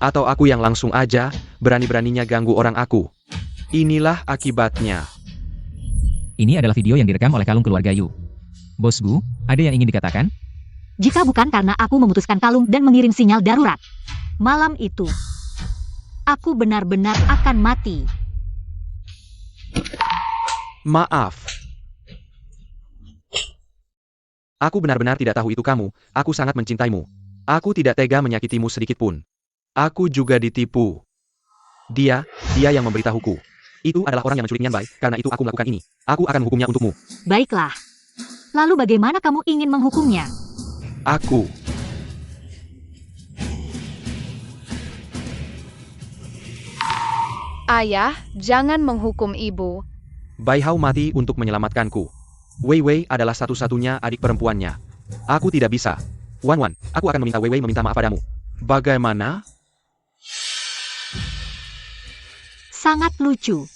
Atau aku yang langsung aja, berani-beraninya ganggu orang aku. Inilah akibatnya. Ini adalah video yang direkam oleh kalung keluarga Yu. Bos Gu, ada yang ingin dikatakan? Jika bukan karena aku memutuskan kalung dan mengirim sinyal darurat, malam itu, aku benar-benar akan mati. Maaf. Aku benar-benar tidak tahu itu kamu, aku sangat mencintaimu. Aku tidak tega menyakitimu sedikit pun. Aku juga ditipu. Dia yang memberitahuku. Itu adalah orang yang menculik Nian Bai, karena itu aku melakukan ini. Aku akan menghukumnya untukmu. Baiklah. Lalu bagaimana kamu ingin menghukumnya? Aku. Ayah, jangan menghukum ibu. Bai Hao mati untuk menyelamatkanku. Wei Wei adalah satu-satunya adik perempuannya. Aku tidak bisa. Wan Wan, aku akan meminta Wei Wei meminta maaf padamu. Bagaimana? Sangat lucu.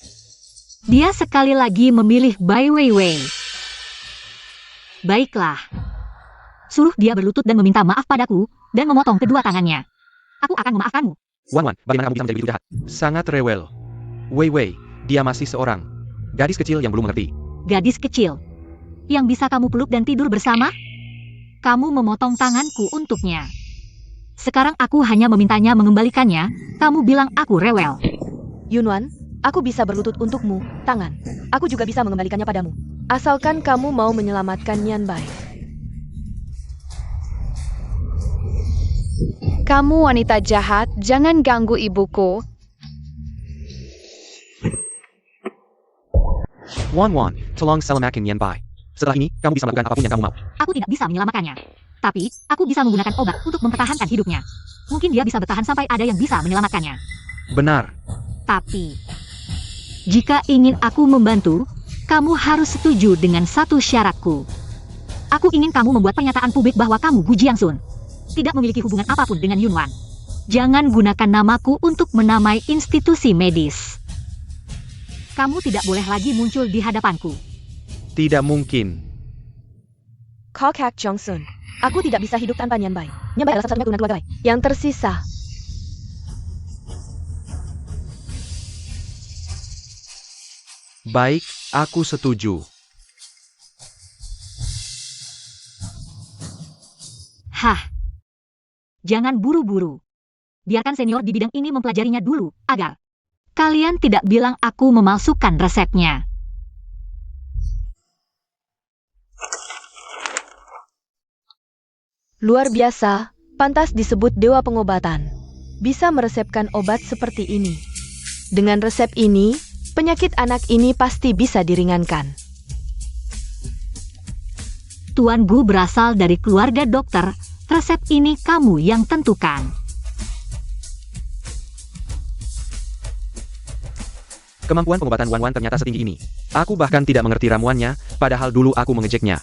Dia sekali lagi memilih Bai Weiwei. Baiklah. Suruh dia berlutut dan meminta maaf padaku, dan memotong kedua tangannya. Aku akan memaafkanmu. Wan Wan, bagaimana kamu bisa menjadi begitu jahat? Sangat rewel. Wei Wei, dia masih seorang gadis kecil yang belum mengerti. Gadis kecil. Yang bisa kamu peluk dan tidur bersama? Kamu memotong tanganku untuknya. Sekarang aku hanya memintanya mengembalikannya, kamu bilang aku rewel. Yunwan, aku bisa berlutut untukmu, tangan. Aku juga bisa mengembalikannya padamu. Asalkan kamu mau menyelamatkan Nian Bai. Kamu wanita jahat, jangan ganggu ibuku. Wan Wan, tolong selamatkan Nian Bai. Setelah ini, kamu bisa melakukan apapun yang kamu mau. Aku tidak bisa menyelamatkannya. Tapi, aku bisa menggunakan obat untuk mempertahankan hidupnya. Mungkin dia bisa bertahan sampai ada yang bisa menyelamatkannya. Benar. Tapi, jika ingin aku membantu, kamu harus setuju dengan satu syaratku. Aku ingin kamu membuat pernyataan publik bahwa kamu Gu Jiangsun tidak memiliki hubungan apapun dengan Yunwan. Jangan gunakan namaku untuk menamai institusi medis. Kamu tidak boleh lagi muncul di hadapanku. Tidak mungkin. Kok Hak Jongsun. Aku tidak bisa hidup tanpa Nian Bai. Nian Bai adalah satu-satunya keturunan keluarga Bai yang tersisa. Baik, aku setuju. Hah. Jangan buru-buru. Biarkan senior di bidang ini mempelajarinya dulu, agar kalian tidak bilang aku memalsukan resepnya. Luar biasa, pantas disebut dewa pengobatan. Bisa meresepkan obat seperti ini. Dengan resep ini, penyakit anak ini pasti bisa diringankan. Tuan Gu berasal dari keluarga dokter, resep ini kamu yang tentukan. Kemampuan pengobatan Wan Wan ternyata setinggi ini. Aku bahkan tidak mengerti ramuannya, padahal dulu aku mengejeknya.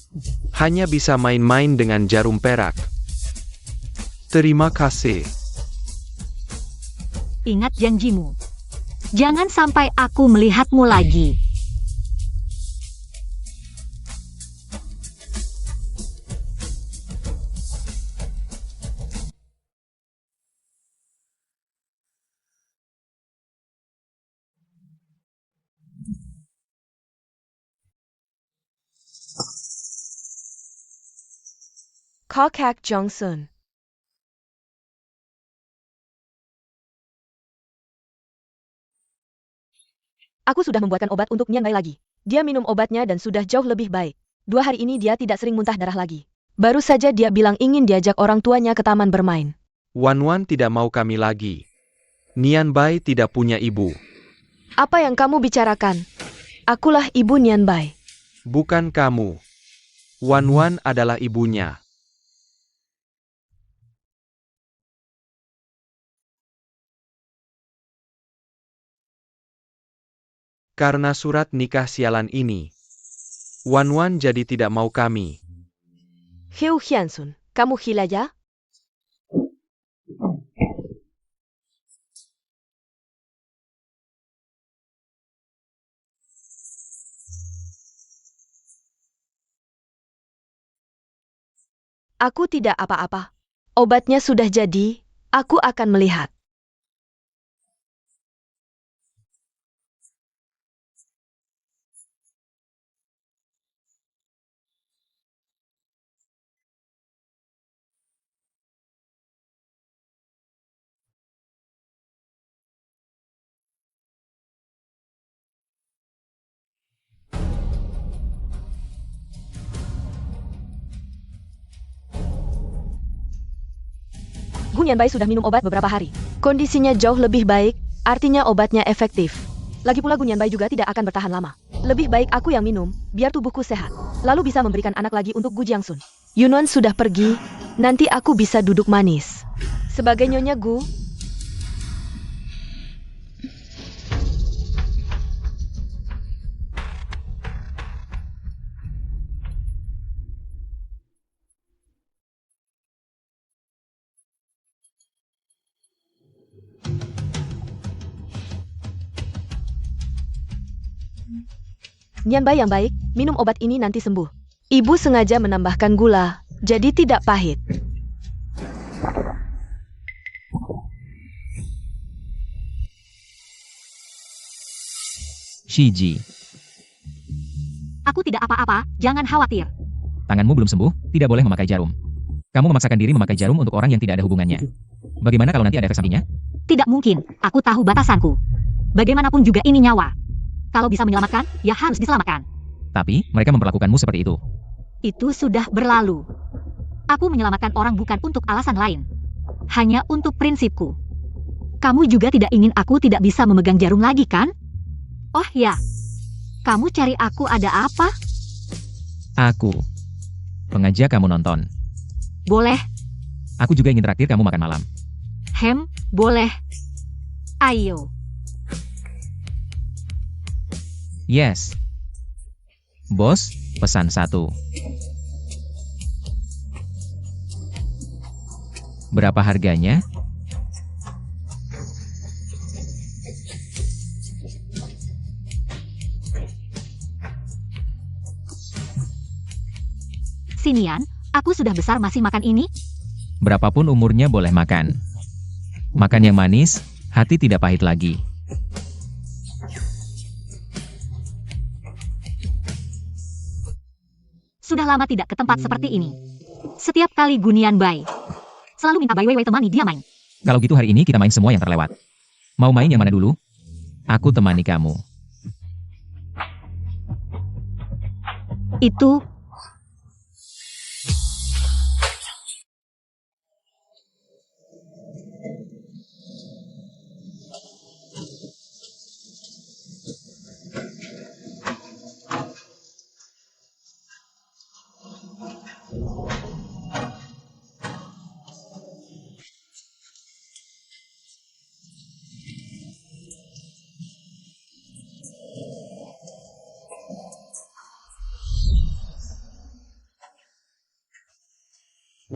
Hanya bisa main-main dengan jarum perak. Terima kasih. Ingat janjimu. Jangan sampai aku melihatmu lagi. Kok Hak Jongsun. Aku sudah membuatkan obat untuk Nian Bai lagi. Dia minum obatnya dan sudah jauh lebih baik. 2 hari ini dia tidak sering muntah darah lagi. Baru saja dia bilang ingin diajak orang tuanya ke taman bermain. Wan Wan tidak mau kami lagi. Nian Bai tidak punya ibu. Apa yang kamu bicarakan? Akulah ibu Nian Bai. Bukan kamu. Wan Wan adalah ibunya. Karena surat nikah sialan ini, Wan Wan jadi tidak mau kami. Hiu Hiansun, kamu gila ya? Aku tidak apa-apa. Obatnya sudah jadi, aku akan melihat. Gu Nianbai sudah minum obat beberapa hari. Kondisinya jauh lebih baik, artinya obatnya efektif. Lagi pula Gu Nianbai juga tidak akan bertahan lama. Lebih baik aku yang minum, biar tubuhku sehat. Lalu bisa memberikan anak lagi untuk Gu Jiangsun. Yunwan sudah pergi, nanti aku bisa duduk manis. Sebagai Nyonya Gu, Nianbai yang baik, minum obat ini nanti sembuh. Ibu sengaja menambahkan gula, jadi tidak pahit. Shiji, Aku tidak apa-apa, jangan khawatir. tanganmu belum sembuh, tidak boleh memakai jarum. Kamu memaksakan diri memakai jarum untuk orang yang tidak ada hubungannya. Bagaimana kalau nanti ada efek sampingnya? Tidak mungkin, aku tahu batasanku. Bagaimanapun juga ini nyawa. Kalau bisa menyelamatkan, ya harus diselamatkan. Tapi, mereka memperlakukanmu seperti itu. Itu sudah berlalu. Aku menyelamatkan orang bukan untuk alasan lain. Hanya untuk prinsipku. Kamu juga tidak ingin aku tidak bisa memegang jarum lagi, kan? Oh ya. Kamu cari aku ada apa? Aku mengajak kamu nonton. Boleh. Aku juga ingin traktir kamu makan malam. Boleh. Ayo. Yes. Bos, pesan 1. Berapa harganya? Sinian, aku sudah besar masih makan ini? Berapapun umurnya boleh makan. Makan yang manis, hati tidak pahit lagi. Sudah lama tidak ke tempat seperti ini. Setiap kali Gu Nianbai selalu minta Bai Weiwei temani dia main. Kalau gitu hari ini kita main semua yang terlewat. Mau main yang mana dulu? Aku temani kamu. Itu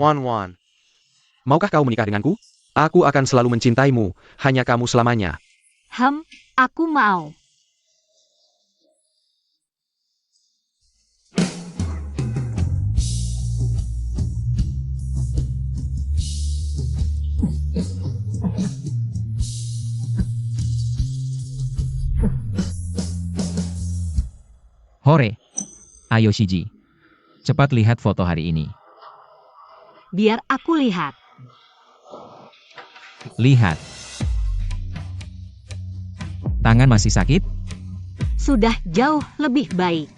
Wan. Maukah kau menikah denganku? Aku akan selalu mencintaimu, hanya kamu selamanya. aku mau. Hore. Ayo Shiji. Cepat lihat foto hari ini. Biar aku lihat. Lihat. Tangan masih sakit? Sudah jauh lebih baik.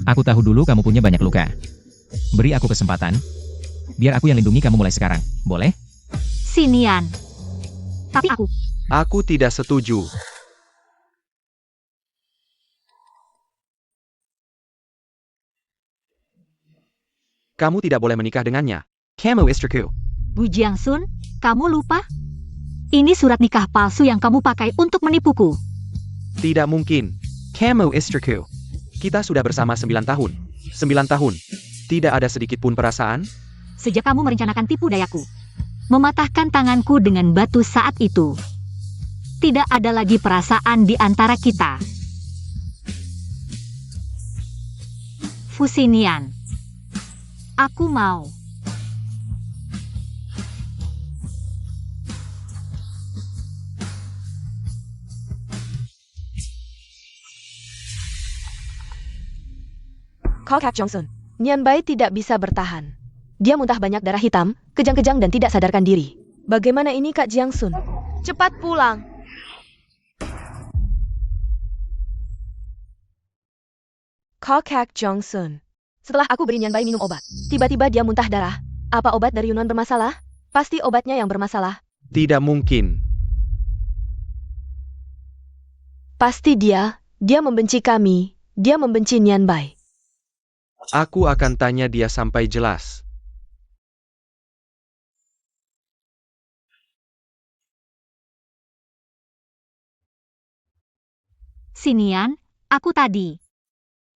Aku tahu dulu kamu punya banyak luka. Beri aku kesempatan. Biar aku yang lindungi kamu mulai sekarang. Boleh? Sinian. Tapi aku Aku tidak setuju. Kamu tidak boleh menikah dengannya. Kamu istriku. Gu Jiangsun, kamu lupa? Ini surat nikah palsu yang kamu pakai untuk menipuku. Tidak mungkin. Kamu istriku. Kita sudah bersama 9 tahun. 9 tahun. Tidak ada sedikit pun perasaan? Sejak kamu merencanakan tipu dayaku. Mematahkan tanganku dengan batu saat itu. Tidak ada lagi perasaan di antara kita. Fusinian. Aku mau. Kak Johnson, Nianbai tidak bisa bertahan. Dia muntah banyak darah hitam, kejang-kejang dan tidak sadarkan diri. Bagaimana ini Kak Jiangsun? Cepat pulang. Kakak Jongsun. Setelah aku beri Nian Bai minum obat, tiba-tiba dia muntah darah. Apa obat dari Yunan bermasalah? Pasti obatnya yang bermasalah. Tidak mungkin. Pasti dia membenci kami. Dia membenci Nian Bai. Aku akan tanya dia sampai jelas. Sinian, aku tadi.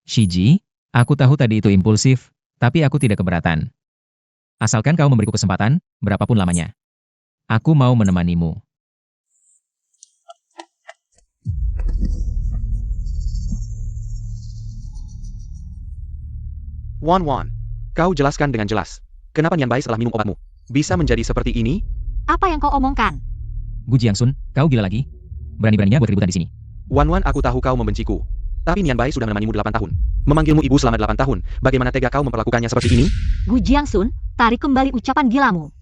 Shiji, aku tahu tadi itu impulsif, tapi aku tidak keberatan. Asalkan kau memberiku kesempatan, berapapun lamanya. Aku mau menemanimu. Wan, kau jelaskan dengan jelas. Kenapa Nian Bai setelah minum obatmu bisa menjadi seperti ini? Apa yang kau omongkan? Gu Jiangsun, kau gila lagi? Berani-beraninya buat keributan di sini. Wan, aku tahu kau membenciku. Tapi Nian Bai sudah menemanimu 8 tahun. Memanggilmu ibu selama 8 tahun. Bagaimana tega kau memperlakukannya seperti ini? Gu Jiangsun, tarik kembali ucapan gilamu.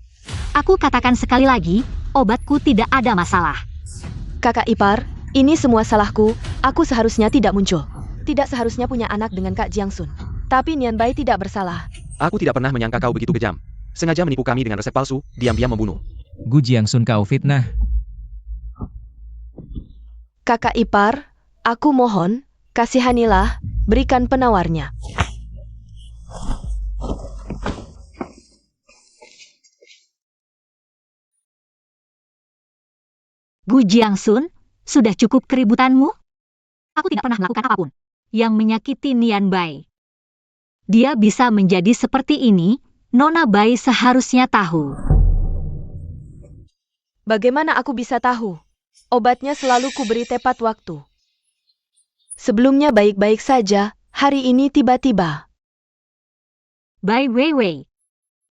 Aku katakan sekali lagi, obatku tidak ada masalah. Kakak ipar, ini semua salahku. Aku seharusnya tidak muncul. Tidak seharusnya punya anak dengan Kak Jiangsun. Tapi Nian Bai tidak bersalah. Aku tidak pernah menyangka kau begitu kejam. Sengaja menipu kami dengan resep palsu, diam-diam membunuh. Gu Jiangsun, kau fitnah. Kakak ipar, aku mohon, kasihanilah, berikan penawarnya. Gu Jiangsun, sudah cukup keributanmu? Aku tidak pernah melakukan apapun yang menyakiti Nian Bai. Dia bisa menjadi seperti ini, Nona Bai seharusnya tahu. Bagaimana aku bisa tahu? Obatnya selalu kuberi tepat waktu. Sebelumnya baik-baik saja, hari ini tiba-tiba. Bai Weiwei,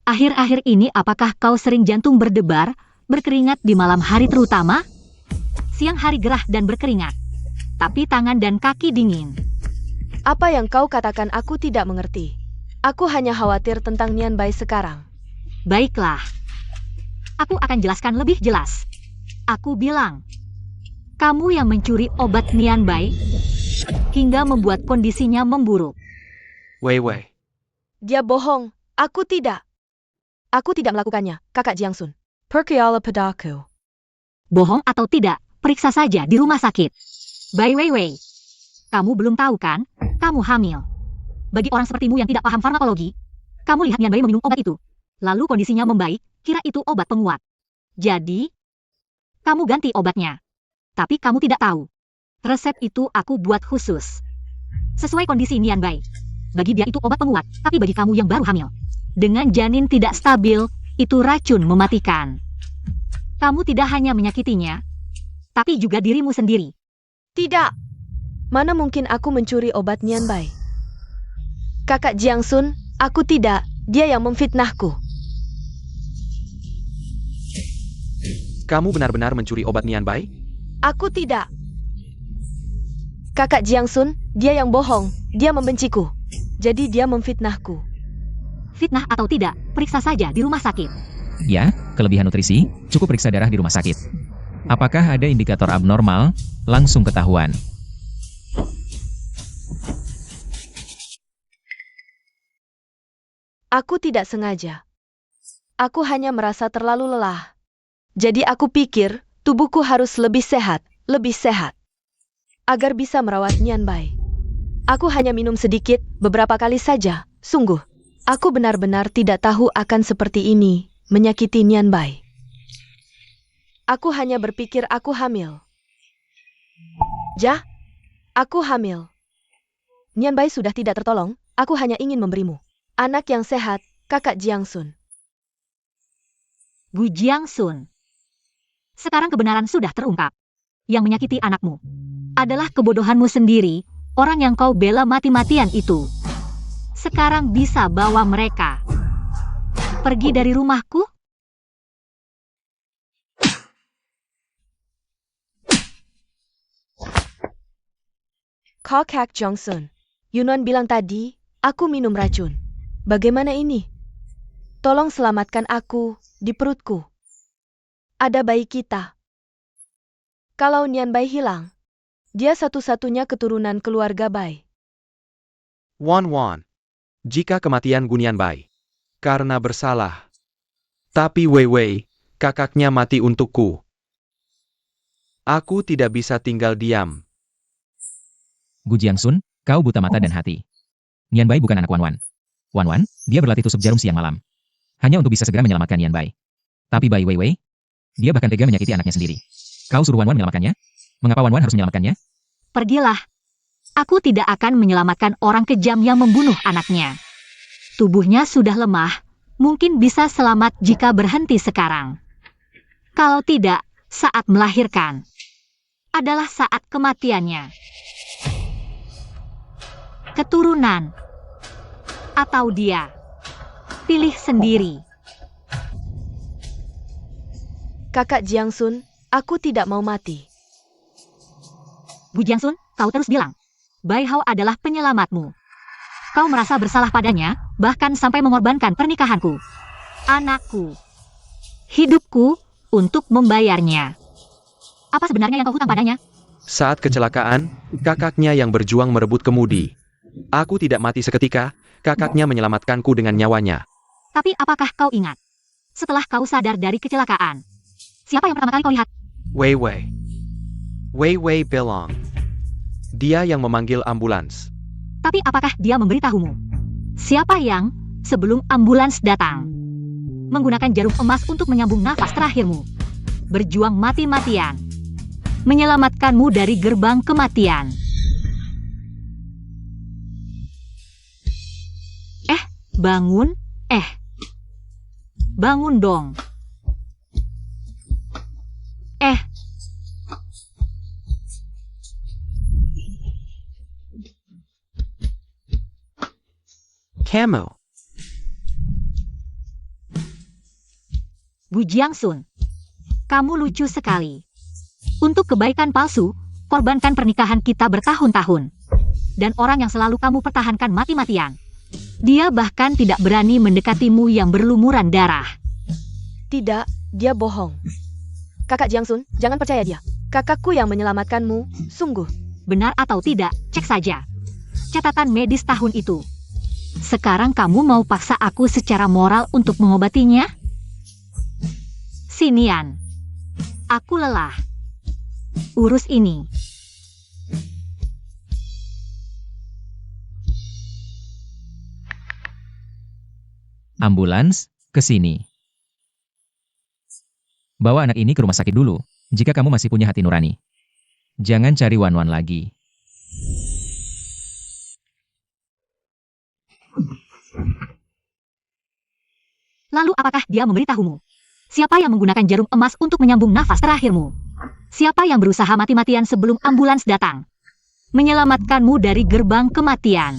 akhir-akhir ini apakah kau sering jantung berdebar, berkeringat di malam hari terutama? Siang hari gerah dan berkeringat, tapi tangan dan kaki dingin. Apa yang kau katakan aku tidak mengerti. Aku hanya khawatir tentang Nian Bai sekarang. Baiklah, aku akan jelaskan lebih jelas. Aku bilang, kamu yang mencuri obat Nian Bai, hingga membuat kondisinya memburuk. Wei. Dia bohong, aku tidak. Aku tidak melakukannya, Kakak Jiangsun. Percaya padaku. Bohong atau tidak, periksa saja di rumah sakit. Bai Weiwei, kamu belum tahu kan, kamu hamil. Bagi orang sepertimu yang tidak paham farmakologi, kamu lihat Nian Bai meminum obat itu. Lalu kondisinya membaik, kira itu obat penguat. Jadi, kamu ganti obatnya. Tapi kamu tidak tahu. Resep itu aku buat khusus. Sesuai kondisi Nian Bai. Bagi dia itu obat penguat, tapi bagi kamu yang baru hamil, dengan janin tidak stabil, itu racun mematikan. Kamu tidak hanya menyakitinya, tapi juga dirimu sendiri. Tidak. Mana mungkin aku mencuri obat Nian Bai? Kakak Jiangsun, aku tidak. Dia yang memfitnahku. Kamu benar-benar mencuri obat Nian Bai? Aku tidak. Kakak Jiangsun, dia yang bohong. Dia membenciku. Jadi dia memfitnahku. Fitnah atau tidak, periksa saja di rumah sakit. Ya, kelebihan nutrisi, cukup periksa darah di rumah sakit. Apakah ada indikator abnormal? Langsung ketahuan. Aku tidak sengaja. Aku hanya merasa terlalu lelah. Jadi aku pikir, tubuhku harus lebih sehat. Agar bisa merawat Nian Bai. Aku hanya minum sedikit, beberapa kali saja. Sungguh, aku benar-benar tidak tahu akan seperti ini, menyakiti Nian Bai. Aku hanya berpikir aku hamil. Aku hamil. Nian Bai sudah tidak tertolong, aku hanya ingin memberimu anak yang sehat, Kakak Jiangsun. Gu Jiangsun. Sekarang kebenaran sudah terungkap. Yang menyakiti anakmu adalah kebodohanmu sendiri, orang yang kau bela mati-matian itu. Sekarang bisa bawa mereka pergi dari rumahku? Kakak Jongsun, Yunan bilang tadi, aku minum racun. Bagaimana ini? Tolong selamatkan aku, di perutku. Ada bayi kita. Kalau Nian Bai hilang, dia satu-satunya keturunan keluarga Bai. Wan Wan. Jika kematian Gunian Bai karena bersalah. Tapi Wei Wei, kakaknya mati untukku. Aku tidak bisa tinggal diam. Gu Jiangsun, kau buta mata dan hati. Nian Bai bukan anak Wan Wan. Wan Wan, dia berlatih tusuk jarum siang malam. Hanya untuk bisa segera menyelamatkan Nian Bai. Tapi Bai Wei Wei, dia bahkan tega menyakiti anaknya sendiri. Kau suruh Wan Wan menyelamatkannya? Mengapa Wan Wan harus menyelamatkannya? Pergilah. Aku tidak akan menyelamatkan orang kejam yang membunuh anaknya. Tubuhnya sudah lemah, mungkin bisa selamat jika berhenti sekarang. Kalau tidak, saat melahirkan adalah saat kematiannya. Keturunan atau dia. Pilih sendiri. Kakak Jiangsun, aku tidak mau mati. Gu Jiangsun, kau terus bilang, Bai Hao adalah penyelamatmu. Kau merasa bersalah padanya, bahkan sampai mengorbankan pernikahanku, anakku, hidupku, untuk membayarnya. Apa sebenarnya yang kau hutang padanya? Saat kecelakaan, kakaknya yang berjuang merebut kemudi. Aku tidak mati seketika, kakaknya menyelamatkanku dengan nyawanya. Tapi apakah kau ingat? Setelah kau sadar dari kecelakaan, siapa yang pertama kali kau lihat? Wei Wei. Wei Wei Belong. Dia yang memanggil ambulans. Tapi apakah dia memberitahumu? Siapa yang, sebelum ambulans datang, menggunakan jarum emas untuk menyambung nafas terakhirmu, berjuang mati-matian, menyelamatkanmu dari gerbang kematian? Bangun, bangun dong. Kamu. Gu Jiangsun, kamu lucu sekali. Untuk kebaikan palsu, korbankan pernikahan kita bertahun-tahun. Dan orang yang selalu kamu pertahankan mati-matian. Dia bahkan tidak berani mendekatimu yang berlumuran darah. Tidak, dia bohong. Kakak Jiangsun, jangan percaya dia. Kakakku yang menyelamatkanmu, sungguh. Benar atau tidak, cek saja catatan medis tahun itu. Sekarang kamu mau paksa aku secara moral untuk mengobatinya? Sinian. Aku lelah. Urus ini. Ambulans, ke sini. Bawa anak ini ke rumah sakit dulu, jika kamu masih punya hati nurani. Jangan cari Wan Wan lagi. Lalu apakah dia memberitahumu? Siapa yang menggunakan jarum emas untuk menyambung nafas terakhirmu? Siapa yang berusaha mati-matian sebelum ambulans datang? Menyelamatkanmu dari gerbang kematian.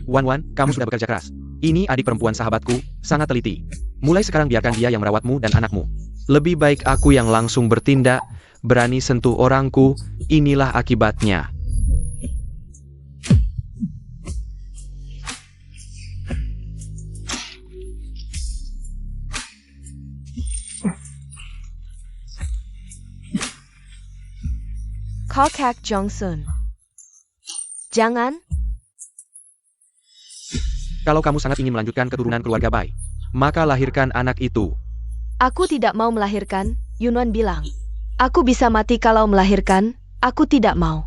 Wan Wan, kamu sudah bekerja keras. Ini adik perempuan sahabatku, sangat teliti. Mulai sekarang biarkan dia yang merawatmu dan anakmu. Lebih baik aku yang langsung bertindak, berani sentuh orangku, inilah akibatnya. Kakak Jiangsun. Jangan. Kalau kamu sangat ingin melanjutkan keturunan keluarga Bai, maka lahirkan anak itu. Aku tidak mau melahirkan, Yunwan bilang. Aku bisa mati kalau melahirkan, aku tidak mau.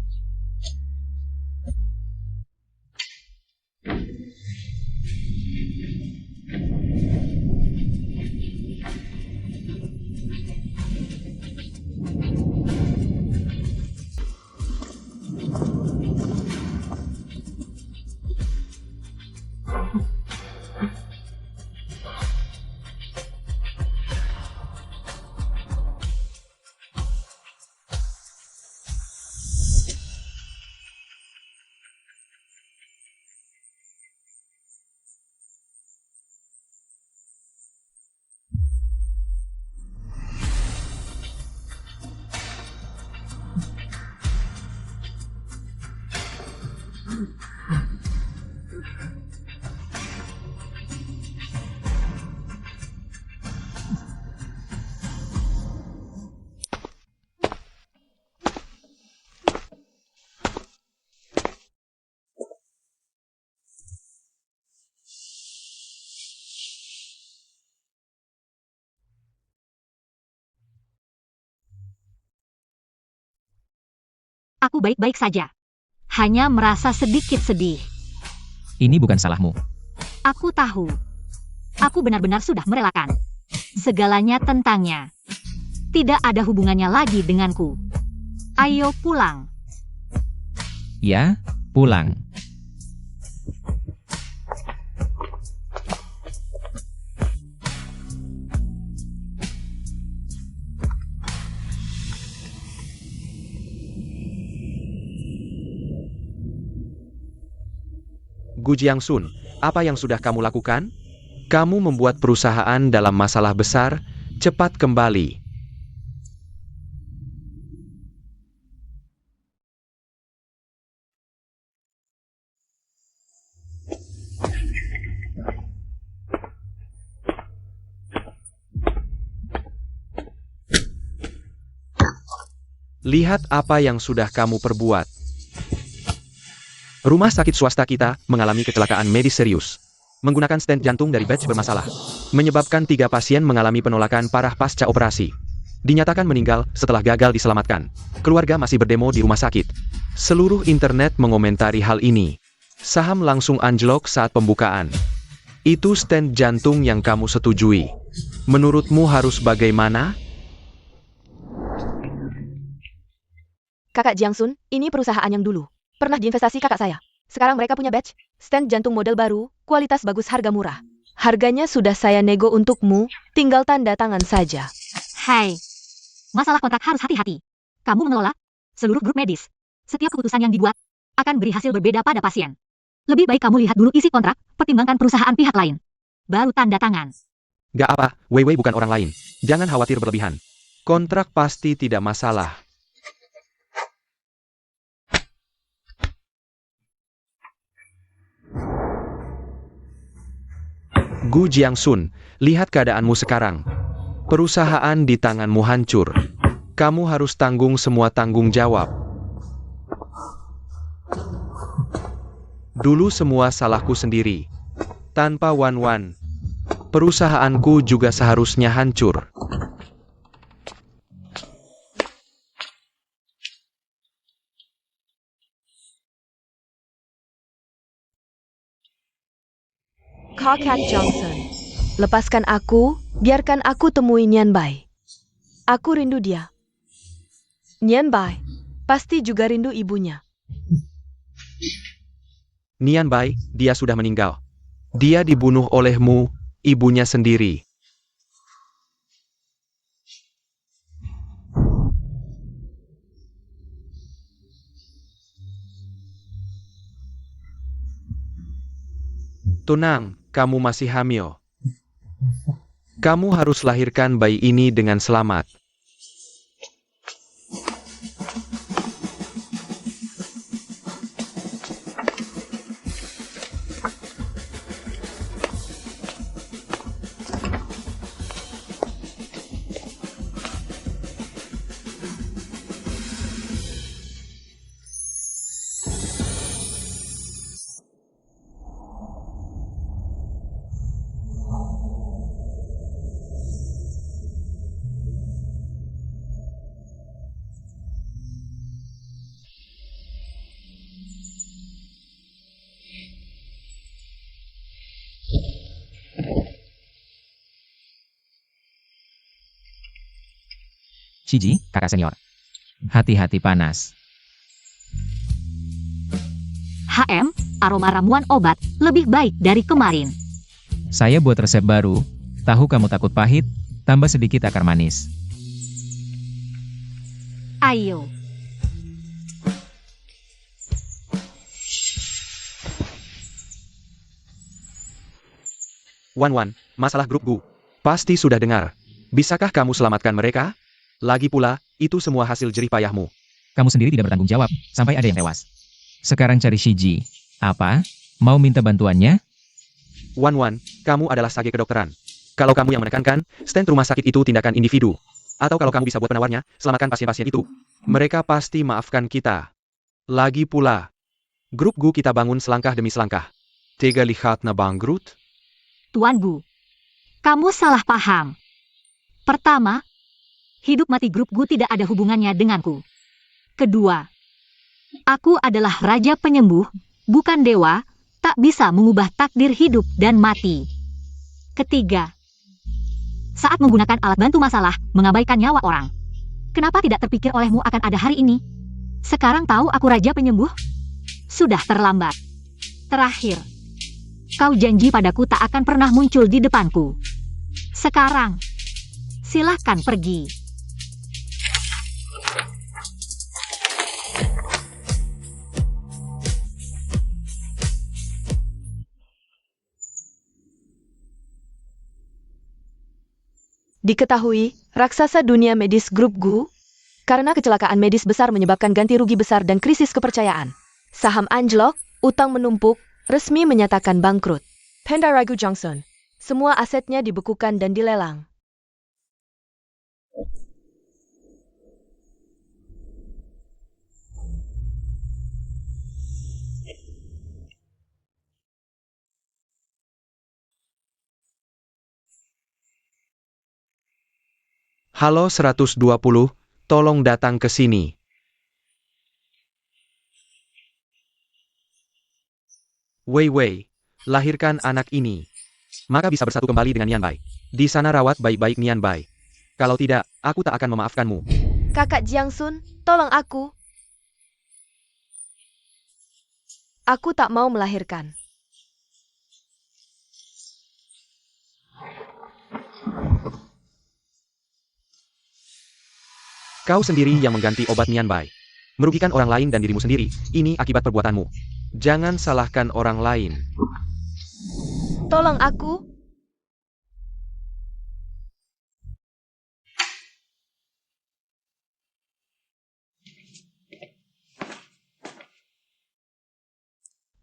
Aku baik-baik saja. Hanya merasa sedikit sedih. Ini bukan salahmu. Aku tahu. Aku benar-benar sudah merelakan segalanya tentangnya. Tidak ada hubungannya lagi denganku. Ayo pulang. Ya, pulang. Gu Jiangsun, apa yang sudah kamu lakukan? Kamu membuat perusahaan dalam masalah besar, cepat kembali. Lihat apa yang sudah kamu perbuat. Rumah sakit swasta kita mengalami kecelakaan medis serius. Menggunakan stent jantung dari batch bermasalah. Menyebabkan 3 pasien mengalami penolakan parah pasca operasi. Dinyatakan meninggal setelah gagal diselamatkan. Keluarga masih berdemo di rumah sakit. Seluruh internet mengomentari hal ini. Saham langsung anjlok saat pembukaan. Itu stent jantung yang kamu setujui. Menurutmu harus bagaimana? Kakak Jiangsun, ini perusahaan yang dulu pernah diinvestasi kakak saya. Sekarang mereka punya batch, stand jantung model baru, kualitas bagus, harga murah. Harganya sudah saya nego untukmu, tinggal tanda tangan saja. Hai. Masalah kontrak harus hati-hati. Kamu mengelola seluruh grup medis. Setiap keputusan yang dibuat akan beri hasil berbeda pada pasien. Lebih baik kamu lihat dulu isi kontrak, pertimbangkan perusahaan pihak lain. Baru tanda tangan. Gak apa, Weiwei bukan orang lain. Jangan khawatir berlebihan. Kontrak pasti tidak masalah. Gu Jiangsun, lihat keadaanmu sekarang. Perusahaan di tanganmu hancur. Kamu harus tanggung semua tanggung jawab. Dulu semua salahku sendiri. Tanpa Wan-Wan, perusahaanku juga seharusnya hancur. Kakak Johnson, lepaskan aku, biarkan aku temui Nian Bai. Aku rindu dia. Nian Bai pasti juga rindu ibunya. Nian Bai, dia sudah meninggal. Dia dibunuh olehmu, ibunya sendiri. Tenang, kamu masih hamil. Kamu harus lahirkan bayi ini dengan selamat. Shiji, kakak senior. Hati-hati panas. HM, aroma ramuan obat, lebih baik dari kemarin. Saya buat resep baru. Tahu kamu takut pahit, tambah sedikit akar manis. Ayo. Wan-Wan, masalah grup Gu. Pasti sudah dengar. Bisakah kamu selamatkan mereka? Lagi pula, itu semua hasil jerih payahmu. Kamu sendiri tidak bertanggung jawab, sampai ada yang tewas. Sekarang cari Shiji. Apa? Mau minta bantuannya? Wan-Wan, kamu adalah sage kedokteran. Kalau kamu yang menekankan, stent rumah sakit itu tindakan individu. Atau kalau kamu bisa buat penawarnya, selamatkan pasien-pasien itu. Mereka pasti maafkan kita. Lagi pula, grup Gu kita bangun selangkah demi selangkah. Tega lihat na bangkrut? Tuan Gu, kamu salah paham. Pertama, hidup mati grup Gu tidak ada hubungannya denganku. Kedua, Aku adalah raja penyembuh, bukan dewa, tak bisa mengubah takdir hidup dan mati. Ketiga, saat menggunakan alat bantu masalah, mengabaikan nyawa orang. Kenapa tidak terpikir olehmu akan ada hari ini? Sekarang tahu aku raja penyembuh? Sudah terlambat. Terakhir, kau janji padaku tak akan pernah muncul di depanku. Sekarang, silahkan pergi. Diketahui, raksasa dunia medis grup GU, karena kecelakaan medis besar menyebabkan ganti rugi besar dan krisis kepercayaan. Saham anjlok, utang menumpuk, resmi menyatakan bangkrut. Panda Ragu Johnson. Semua asetnya dibekukan dan dilelang. Halo 120, tolong datang ke sini. Wei, lahirkan anak ini. Maka bisa bersatu kembali dengan Nian Bai. Di sana rawat baik-baik Nian Bai. Kalau tidak, aku tak akan memaafkanmu. Kakak Jiangsun, tolong aku. Aku tak mau melahirkan. Kau sendiri yang mengganti obat Nian Bai. Merugikan orang lain dan dirimu sendiri. Ini akibat perbuatanmu. Jangan salahkan orang lain. Tolong aku.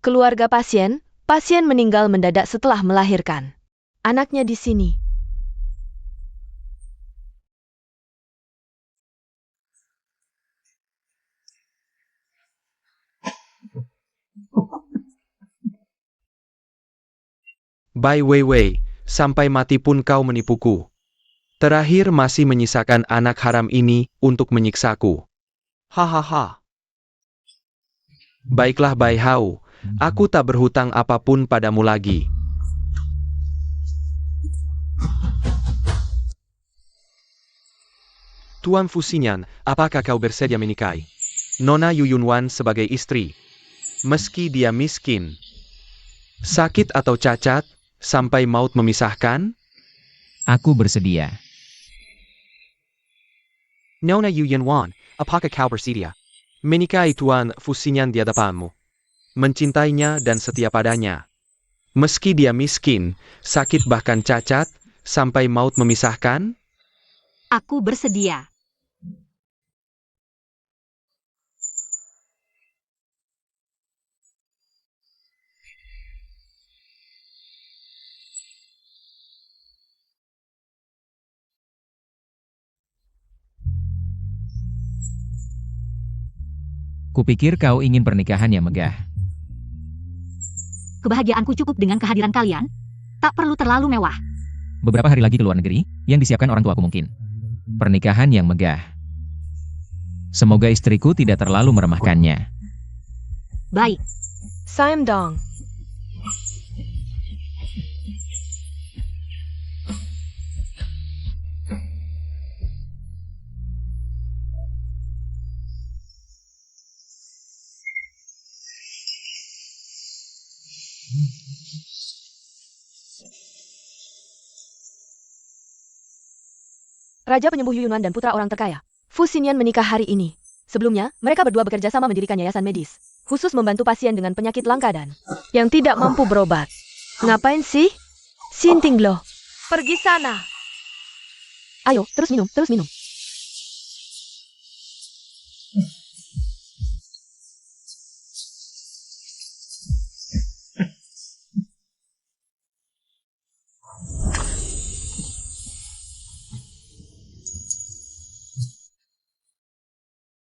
Keluarga pasien meninggal mendadak setelah melahirkan. Anaknya di sini. Bai Wei, sampai mati pun kau menipuku. Terakhir masih menyisakan anak haram ini untuk menyiksaku. Hahaha. Baiklah Bai Hao, aku tak berhutang apapun padamu lagi. Tuan Fuxinyan, apakah kau bersedia menikahi Nona Yuyunwan sebagai istri? Meski dia miskin, sakit atau cacat, sampai maut memisahkan? Aku bersedia. Nona Yuyunwan, apakah kau bersedia menikahi Tuan Fuxinyan di hadapanmu? Mencintainya dan setia padanya. Meski dia miskin, sakit bahkan cacat, sampai maut memisahkan? Aku bersedia. Kupikir kau ingin pernikahan yang megah. Kebahagiaanku cukup dengan kehadiran kalian. Tak perlu terlalu mewah. Beberapa hari lagi ke luar negeri, yang disiapkan orang tuaku mungkin. Pernikahan yang megah. Semoga istriku tidak terlalu meremahkannya. Baik. Sam Dong. Raja penyembuh Yuyunan dan putra orang terkaya. Fuxinyan menikah hari ini. Sebelumnya, mereka berdua bekerja sama mendirikan yayasan medis. Khusus membantu pasien dengan penyakit langka dan yang tidak mampu berobat. Ngapain sih? Sinting loh. Pergi sana. Ayo, terus minum, terus minum.